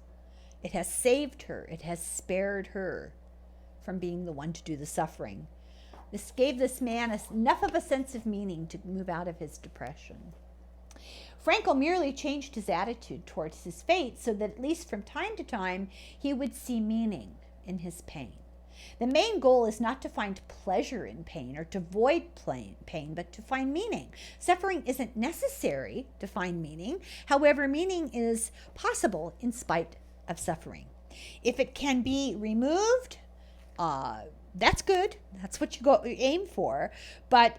It has saved her. It has spared her from being the one to do the suffering. This gave this man enough of a sense of meaning to move out of his depression. Frankl merely changed his attitude towards his fate so that at least from time to time he would see meaning in his pain. The main goal is not to find pleasure in pain or to avoid pain, but to find meaning. Suffering isn't necessary to find meaning. However, meaning is possible in spite of suffering. If it can be removed, that's good. That's what you aim for. But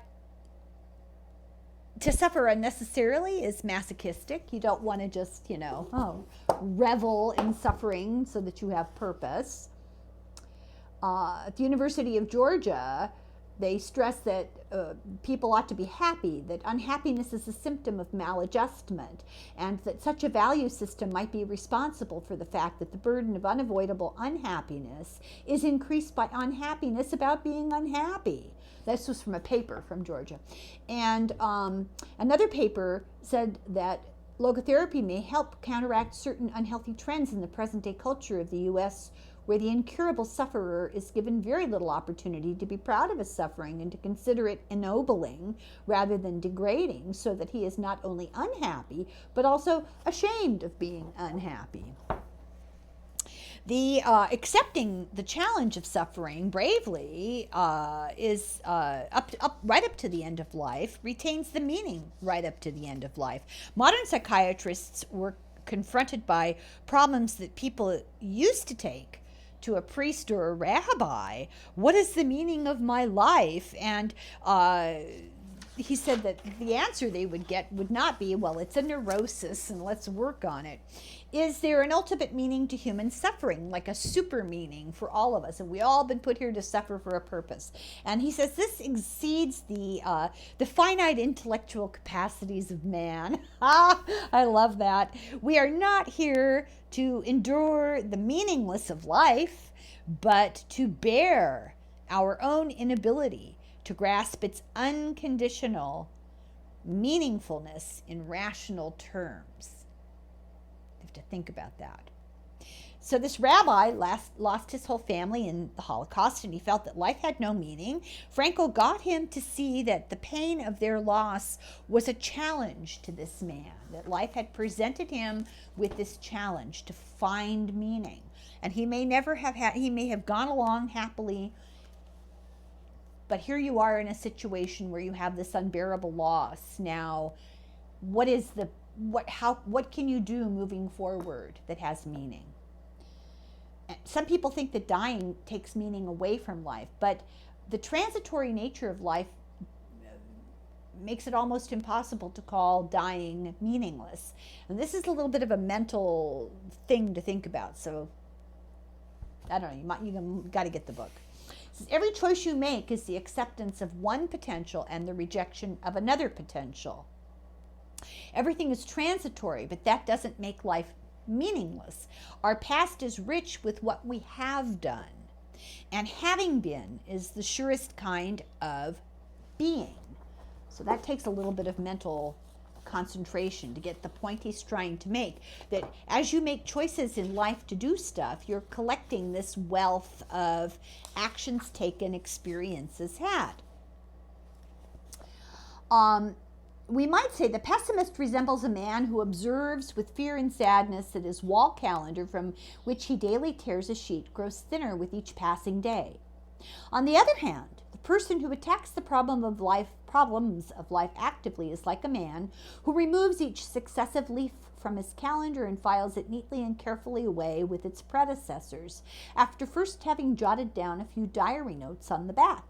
to suffer unnecessarily is masochistic. You don't want to just, revel in suffering so that you have purpose. At the University of Georgia, they stress that people ought to be happy, that unhappiness is a symptom of maladjustment, and that such a value system might be responsible for the fact that the burden of unavoidable unhappiness is increased by unhappiness about being unhappy. This was from a paper from Georgia. And another paper said that logotherapy may help counteract certain unhealthy trends in the present-day culture of the U.S., where the incurable sufferer is given very little opportunity to be proud of his suffering and to consider it ennobling rather than degrading, so that he is not only unhappy, but also ashamed of being unhappy. The accepting the challenge of suffering bravely is right up to the end of life, retains the meaning right up to the end of life. Modern psychiatrists work confronted by problems that people used to take to a priest or a rabbi. What is the meaning of my life? And he said that the answer they would get would not be, well, it's a neurosis and let's work on it. Is there an ultimate meaning to human suffering, like a super meaning for all of us? And we all been put here to suffer for a purpose. And he says this exceeds the finite intellectual capacities of man. I love that. We are not here to endure the meaningless of life, but to bear our own inability to grasp its unconditional meaningfulness in rational terms. You have to think about that. So this rabbi lost his whole family in the Holocaust, and he felt that life had no meaning. Frankl got him to see that the pain of their loss was a challenge to this man, that life had presented him with this challenge to find meaning. And he may have gone along happily, but here you are in a situation where you have this unbearable loss. Now, what can you do moving forward that has meaning? Some people think that dying takes meaning away from life, but the transitory nature of life makes it almost impossible to call dying meaningless. And this is a little bit of a mental thing to think about. So, I don't know, you got to get the book. Every choice you make is the acceptance of one potential and the rejection of another potential. Everything is transitory, but that doesn't make life meaningless. Our past is rich with what we have done, and having been is the surest kind of being. So that takes a little bit of mental concentration to get the point he's trying to make, that as you make choices in life to do stuff, you're collecting this wealth of actions taken, experiences had. We might say the pessimist resembles a man who observes with fear and sadness that his wall calendar, from which he daily tears a sheet, grows thinner with each passing day. On the other hand, the person who attacks the problems of life actively is like a man who removes each successive leaf from his calendar and files it neatly and carefully away with its predecessors, after first having jotted down a few diary notes on the back.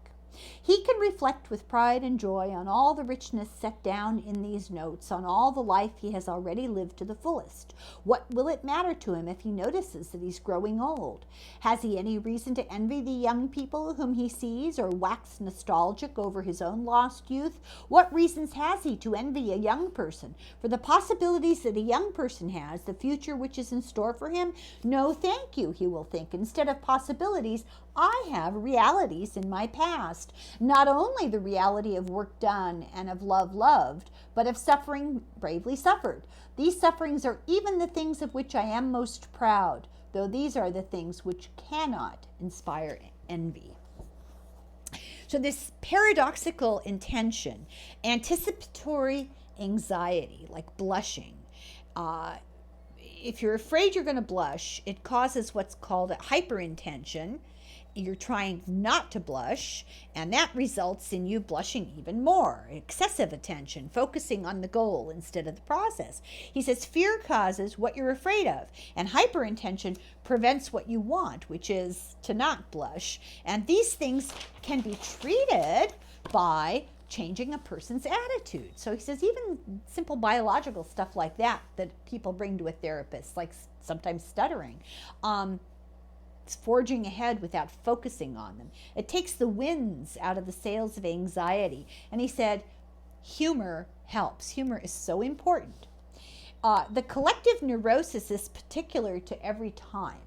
He can reflect with pride and joy on all the richness set down in these notes, on all the life he has already lived to the fullest. What will it matter to him if he notices that he's growing old? Has he any reason to envy the young people whom he sees, or wax nostalgic over his own lost youth? What reasons has he to envy a young person for the possibilities that a young person has, the future which is in store for him? No, thank you, he will think. Instead of possibilities, I have realities in my past. Not only the reality of work done and of love loved, but of suffering bravely suffered. These sufferings are even the things of which I am most proud, though these are the things which cannot inspire envy. So this paradoxical intention, anticipatory anxiety, like blushing, if you're afraid you're going to blush, it causes what's called a hyperintention. You're trying not to blush, and that results in you blushing even more. Excessive attention, focusing on the goal instead of the process. He says fear causes what you're afraid of, and hyperintention prevents what you want, which is to not blush. And these things can be treated by changing a person's attitude. So he says even simple biological stuff like that people bring to a therapist, like sometimes stuttering, it's forging ahead without focusing on them. It takes the winds out of the sails of anxiety. And he said, humor helps. Humor is so important. The collective neurosis is particular to every time.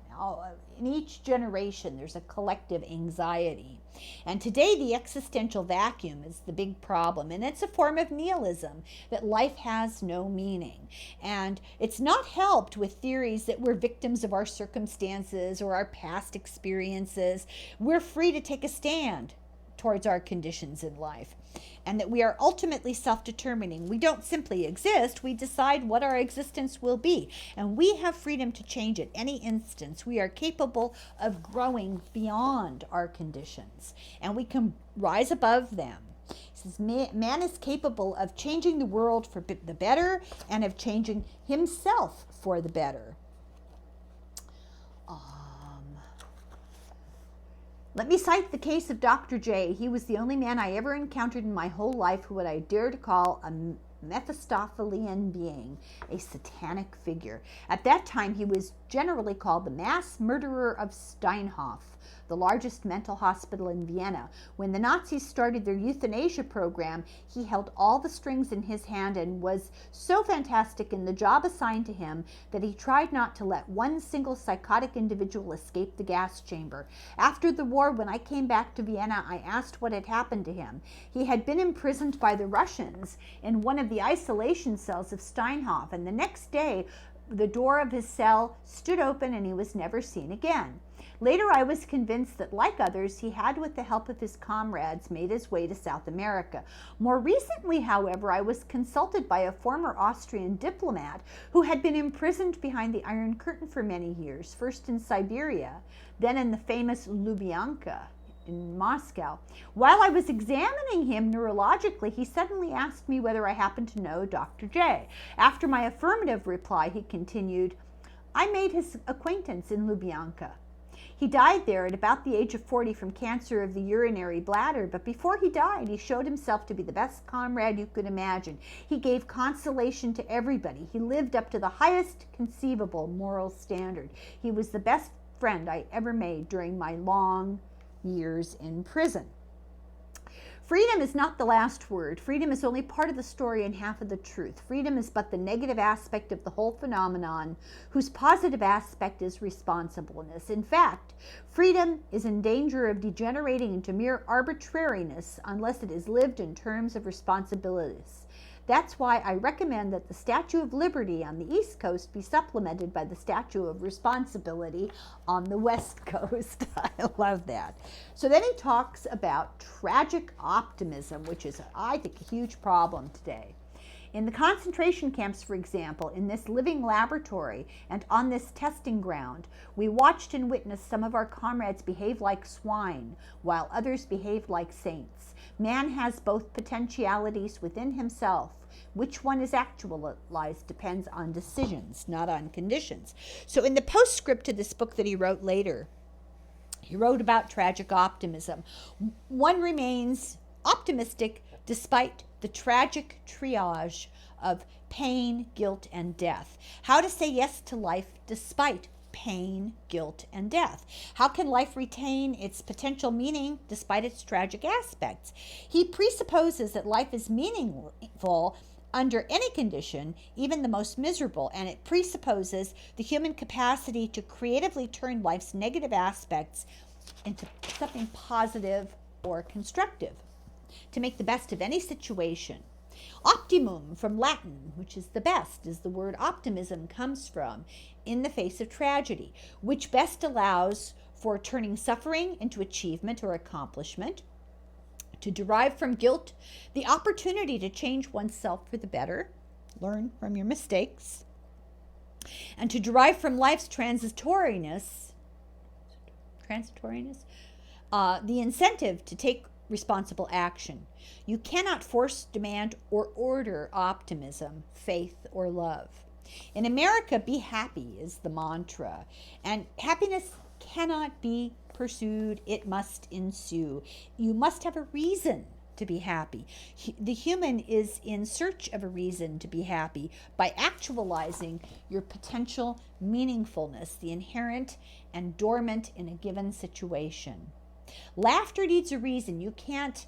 In each generation, there's a collective anxiety. And today, the existential vacuum is the big problem. And it's a form of nihilism, that life has no meaning. And it's not helped with theories that we're victims of our circumstances or our past experiences. We're free to take a stand towards our conditions in life, and that we are ultimately self-determining. We don't simply exist, we decide what our existence will be, and we have freedom to change at any instance. We are capable of growing beyond our conditions, and we can rise above them. says, man is capable of changing the world for the better and of changing himself for the better. Let me cite the case of Dr. J. He was the only man I ever encountered in my whole life who would I dare to call a Mephistophelian being, a satanic figure. At that time, he was generally called the mass murderer of Steinhof, the largest mental hospital in Vienna. When the Nazis started their euthanasia program, he held all the strings in his hand and was so fantastic in the job assigned to him that he tried not to let one single psychotic individual escape the gas chamber. After the war, when I came back to Vienna, I asked what had happened to him. He had been imprisoned by the Russians in one of the isolation cells of Steinhof, and the next day the door of his cell stood open and he was never seen again. Later, I was convinced that, like others, he had, with the help of his comrades, made his way to South America. More recently, however, I was consulted by a former Austrian diplomat who had been imprisoned behind the Iron Curtain for many years, first in Siberia, then in the famous Lubyanka in Moscow. While I was examining him neurologically, he suddenly asked me whether I happened to know Dr. J. After my affirmative reply, he continued, I made his acquaintance in Lubyanka. He died there at about the age of 40 from cancer of the urinary bladder, but before he died, he showed himself to be the best comrade you could imagine. He gave consolation to everybody. He lived up to the highest conceivable moral standard. He was the best friend I ever made during my long years in prison. Freedom is not the last word. Freedom is only part of the story and half of the truth. Freedom is but the negative aspect of the whole phenomenon, whose positive aspect is responsibleness. In fact, freedom is in danger of degenerating into mere arbitrariness unless it is lived in terms of responsibilities. That's why I recommend that the Statue of Liberty on the East Coast be supplemented by the Statue of Responsibility on the West Coast. I love that. So then he talks about tragic optimism, which is, I think, a huge problem today. In the concentration camps, for example, in this living laboratory and on this testing ground, we watched and witnessed some of our comrades behave like swine, while others behaved like saints. Man has both potentialities within himself. Which one is actualized depends on decisions, not on conditions. So in the postscript to this book that he wrote later, he wrote about tragic optimism. One remains optimistic despite the tragic triage of pain, guilt, and death. How to say yes to life despite pain, guilt, and death. How can life retain its potential meaning despite its tragic aspects? He presupposes that life is meaningful under any condition, even the most miserable, and it presupposes the human capacity to creatively turn life's negative aspects into something positive or constructive, to make the best of any situation. Optimum, from Latin, which is the best, is the word optimism comes from, in the face of tragedy, which best allows for turning suffering into achievement or accomplishment, to derive from guilt the opportunity to change oneself for the better, learn from your mistakes, and to derive from life's transitoriness, the incentive to take responsible action. You cannot force, demand, or order optimism, faith, or love. In America, be happy is the mantra, and happiness cannot be pursued, it must ensue. You must have a reason to be happy. The human is in search of a reason to be happy by actualizing your potential meaningfulness, the inherent and dormant in a given situation. Laughter needs a reason. You can't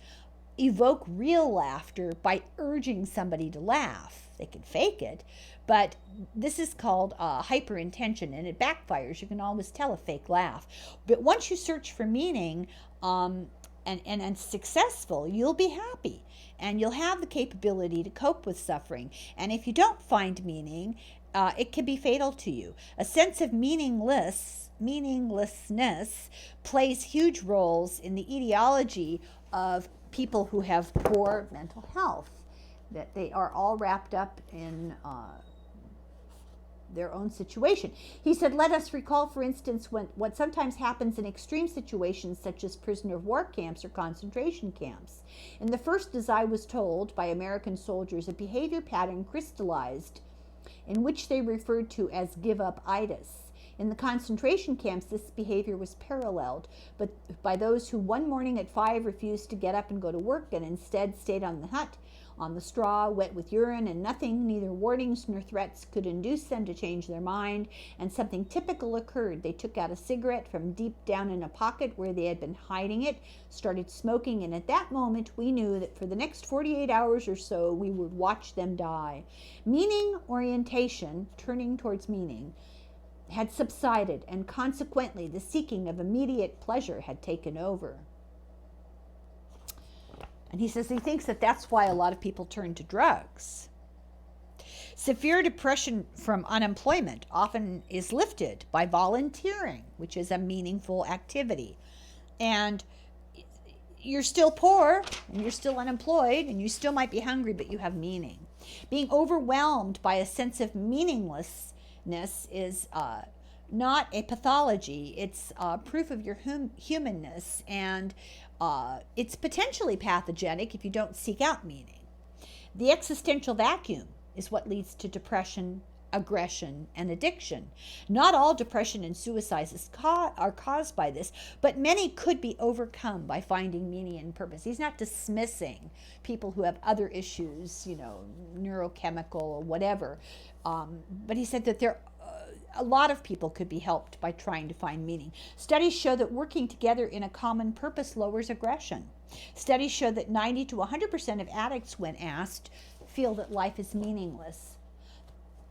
evoke real laughter by urging somebody to laugh. They can fake it, but this is called hyperintention, and it backfires. You can always tell a fake laugh. But once you search for meaning and successful, you'll be happy, and you'll have the capability to cope with suffering. And if you don't find meaning, it can be fatal to you. A sense of meaninglessness plays huge roles in the etiology of people who have poor mental health, that they are all wrapped up in their own situation. He said, let us recall, for instance, what sometimes happens in extreme situations such as prisoner of war camps or concentration camps. In the first, as I was told by American soldiers, a behavior pattern crystallized in which they referred to as give-up-itis. In the concentration camps, this behavior was paralleled, but by those who one morning at 5 refused to get up and go to work and instead stayed on the hut, on the straw, wet with urine, and nothing, neither warnings nor threats, could induce them to change their mind, and something typical occurred. They took out a cigarette from deep down in a pocket where they had been hiding it, started smoking, and at that moment we knew that for the next 48 hours or so we would watch them die. Meaning orientation, turning towards meaning, had subsided, and consequently the seeking of immediate pleasure had taken over. And he says he thinks that that's why a lot of people turn to drugs. Severe depression from unemployment often is lifted by volunteering, which is a meaningful activity. And you're still poor, and you're still unemployed, and you still might be hungry, but you have meaning. Being overwhelmed by a sense of meaninglessness is not a pathology. It's proof of your humanness, and it's potentially pathogenic if you don't seek out meaning. The existential vacuum is what leads to depression, aggression, and addiction. Not all depression and suicide are caused by this, but many could be overcome by finding meaning and purpose. He's not dismissing people who have other issues, neurochemical or whatever, but he said that a lot of people could be helped by trying to find meaning. Studies show that working together in a common purpose lowers aggression. Studies show that 90 to 100% of addicts, when asked, feel that life is meaningless.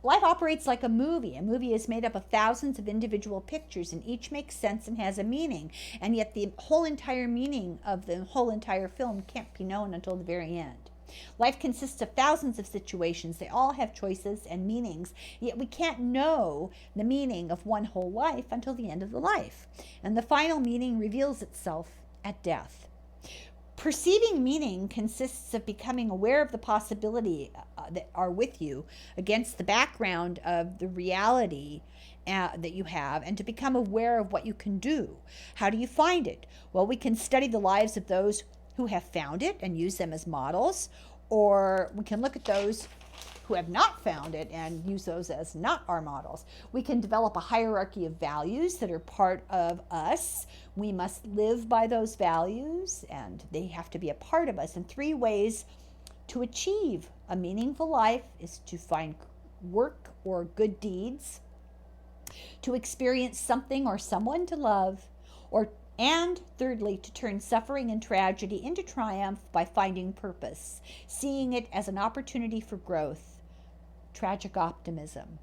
Life operates like a movie. A movie is made up of thousands of individual pictures, and each makes sense and has a meaning. And yet the whole entire meaning of the whole entire film can't be known until the very end. Life consists of thousands of situations. They all have choices and meanings, yet we can't know the meaning of one whole life until the end of the life. And the final meaning reveals itself at death. Perceiving meaning consists of becoming aware of the possibility that are with you against the background of the reality that you have, and to become aware of what you can do. How do you find it? Well, we can study the lives of those who have found it and use them as models, or we can look at those who have not found it and use those as not our models. We can develop a hierarchy of values that are part of us. We must live by those values, and they have to be a part of us. And 3 ways to achieve a meaningful life is to find work or good deeds, to experience something or someone to love, and thirdly, to turn suffering and tragedy into triumph by finding purpose, seeing it as an opportunity for growth. Tragic optimism.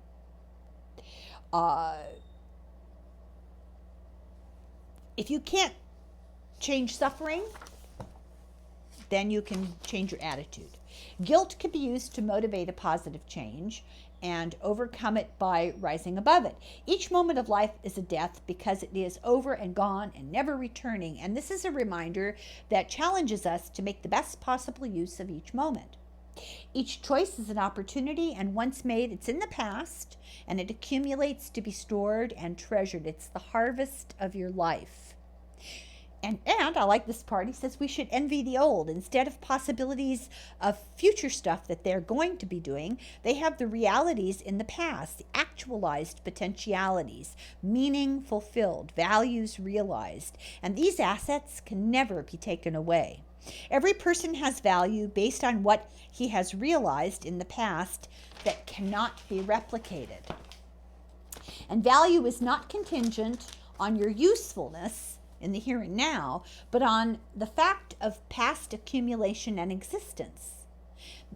If you can't change suffering, then you can change your attitude. Guilt can be used to motivate a positive change and overcome it by rising above it. Each moment of life is a death because it is over and gone and never returning. And this is a reminder that challenges us to make the best possible use of each moment. Each choice is an opportunity, and once made, it's in the past, and it accumulates to be stored and treasured. It's the harvest of your life. And I like this part. He says we should envy the old. Instead of possibilities of future stuff that they're going to be doing, they have the realities in the past, the actualized potentialities, meaning fulfilled, values realized. And these assets can never be taken away. Every person has value based on what he has realized in the past that cannot be replicated. And value is not contingent on your usefulness in the here and now, but on the fact of past accumulation and existence.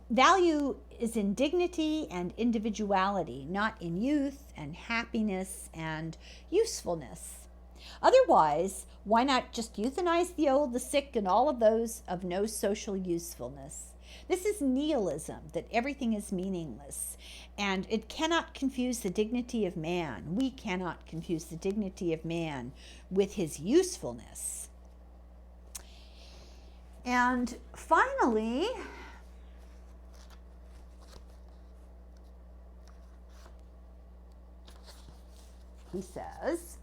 Value is in dignity and individuality, not in youth and happiness and usefulness. Otherwise, why not just euthanize the old, the sick, and all of those of no social usefulness? This is nihilism, that everything is meaningless, and it cannot confuse the dignity of man. We cannot confuse the dignity of man with his usefulness. And finally, He says,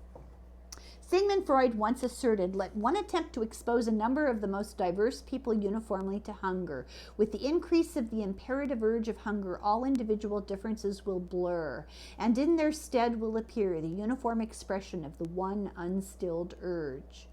Sigmund Freud once asserted, let one attempt to expose a number of the most diverse people uniformly to hunger. With the increase of the imperative urge of hunger, all individual differences will blur, and in their stead will appear the uniform expression of the one unstilled urge.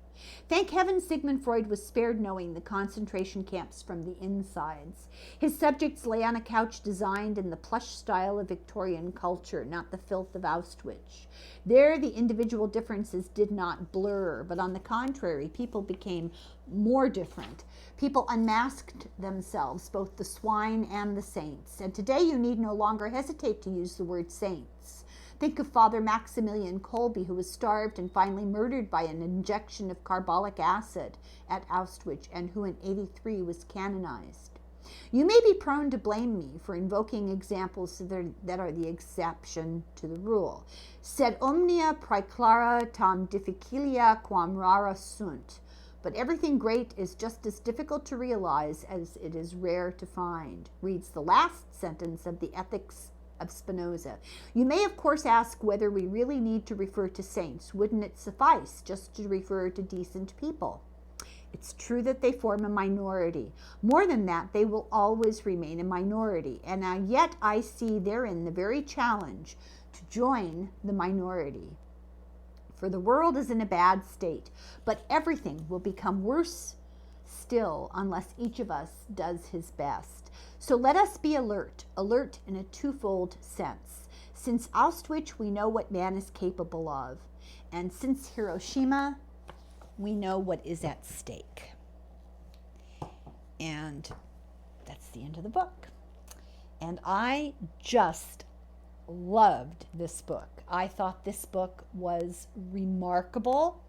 Thank heaven Sigmund Freud was spared knowing the concentration camps from the insides. His subjects lay on a couch designed in the plush style of Victorian culture, not the filth of Auschwitz. There the individual differences did not blur, but on the contrary, people became more different. People unmasked themselves, both the swine and the saints. And today you need no longer hesitate to use the word saints. Think of Father Maximilian Kolbe, who was starved and finally murdered by an injection of carbolic acid at Auschwitz, and who in '83 was canonized. You may be prone to blame me for invoking examples that are the exception to the rule. Sed omnia praeclara tam difficilia quam rara sunt. But everything great is just as difficult to realize as it is rare to find, reads the last sentence of the Ethics of Spinoza. You may of course ask whether we really need to refer to saints. Wouldn't it suffice just to refer to decent people? It's true that they form a minority. More than that, they will always remain a minority. And yet I see therein the very challenge to join the minority. For the world is in a bad state, but everything will become worse still unless each of us does his best. So let us be alert in a twofold sense. Since Auschwitz, we know what man is capable of. And since Hiroshima, we know what is at stake. And that's the end of the book. And I just loved this book. I thought this book was remarkable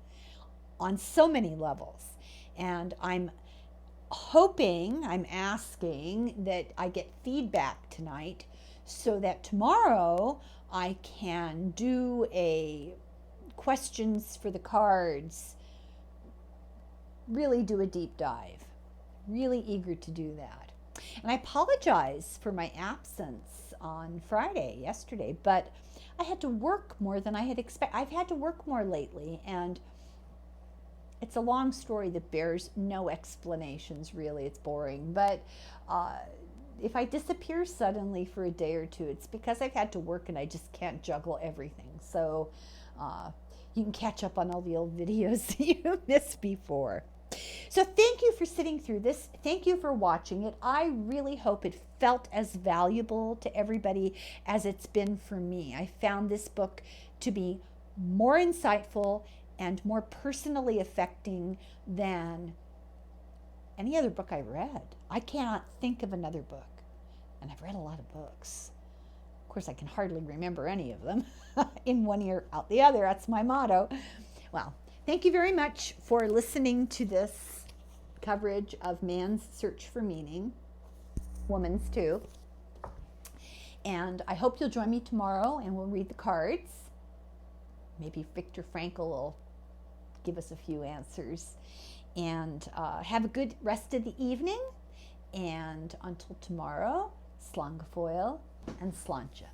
on so many levels. And I'm asking that I get feedback tonight so that tomorrow I can do a questions for the cards, really do a deep dive. Really eager to do that. And I apologize for my absence on yesterday, but I had to work more than I had expected. I've had to work more lately, and it's a long story that bears no explanations, really. It's boring. But if I disappear suddenly for a day or two, it's because I've had to work and I just can't juggle everything. So you can catch up on all the old videos that you missed before. So thank you for sitting through this. Thank you for watching it. I really hope it felt as valuable to everybody as it's been for me. I found this book to be more insightful and more personally affecting than any other book I read. I cannot think of another book, and I've read a lot of books. Of course, I can hardly remember any of them. In one ear, out the other, that's my motto. Well, thank you very much for listening to this coverage of Man's Search for Meaning, Woman's too. And I hope you'll join me tomorrow and we'll read the cards. Maybe Viktor Frankl will give us a few answers. And have a good rest of the evening. And until tomorrow, slanga foil and slancha.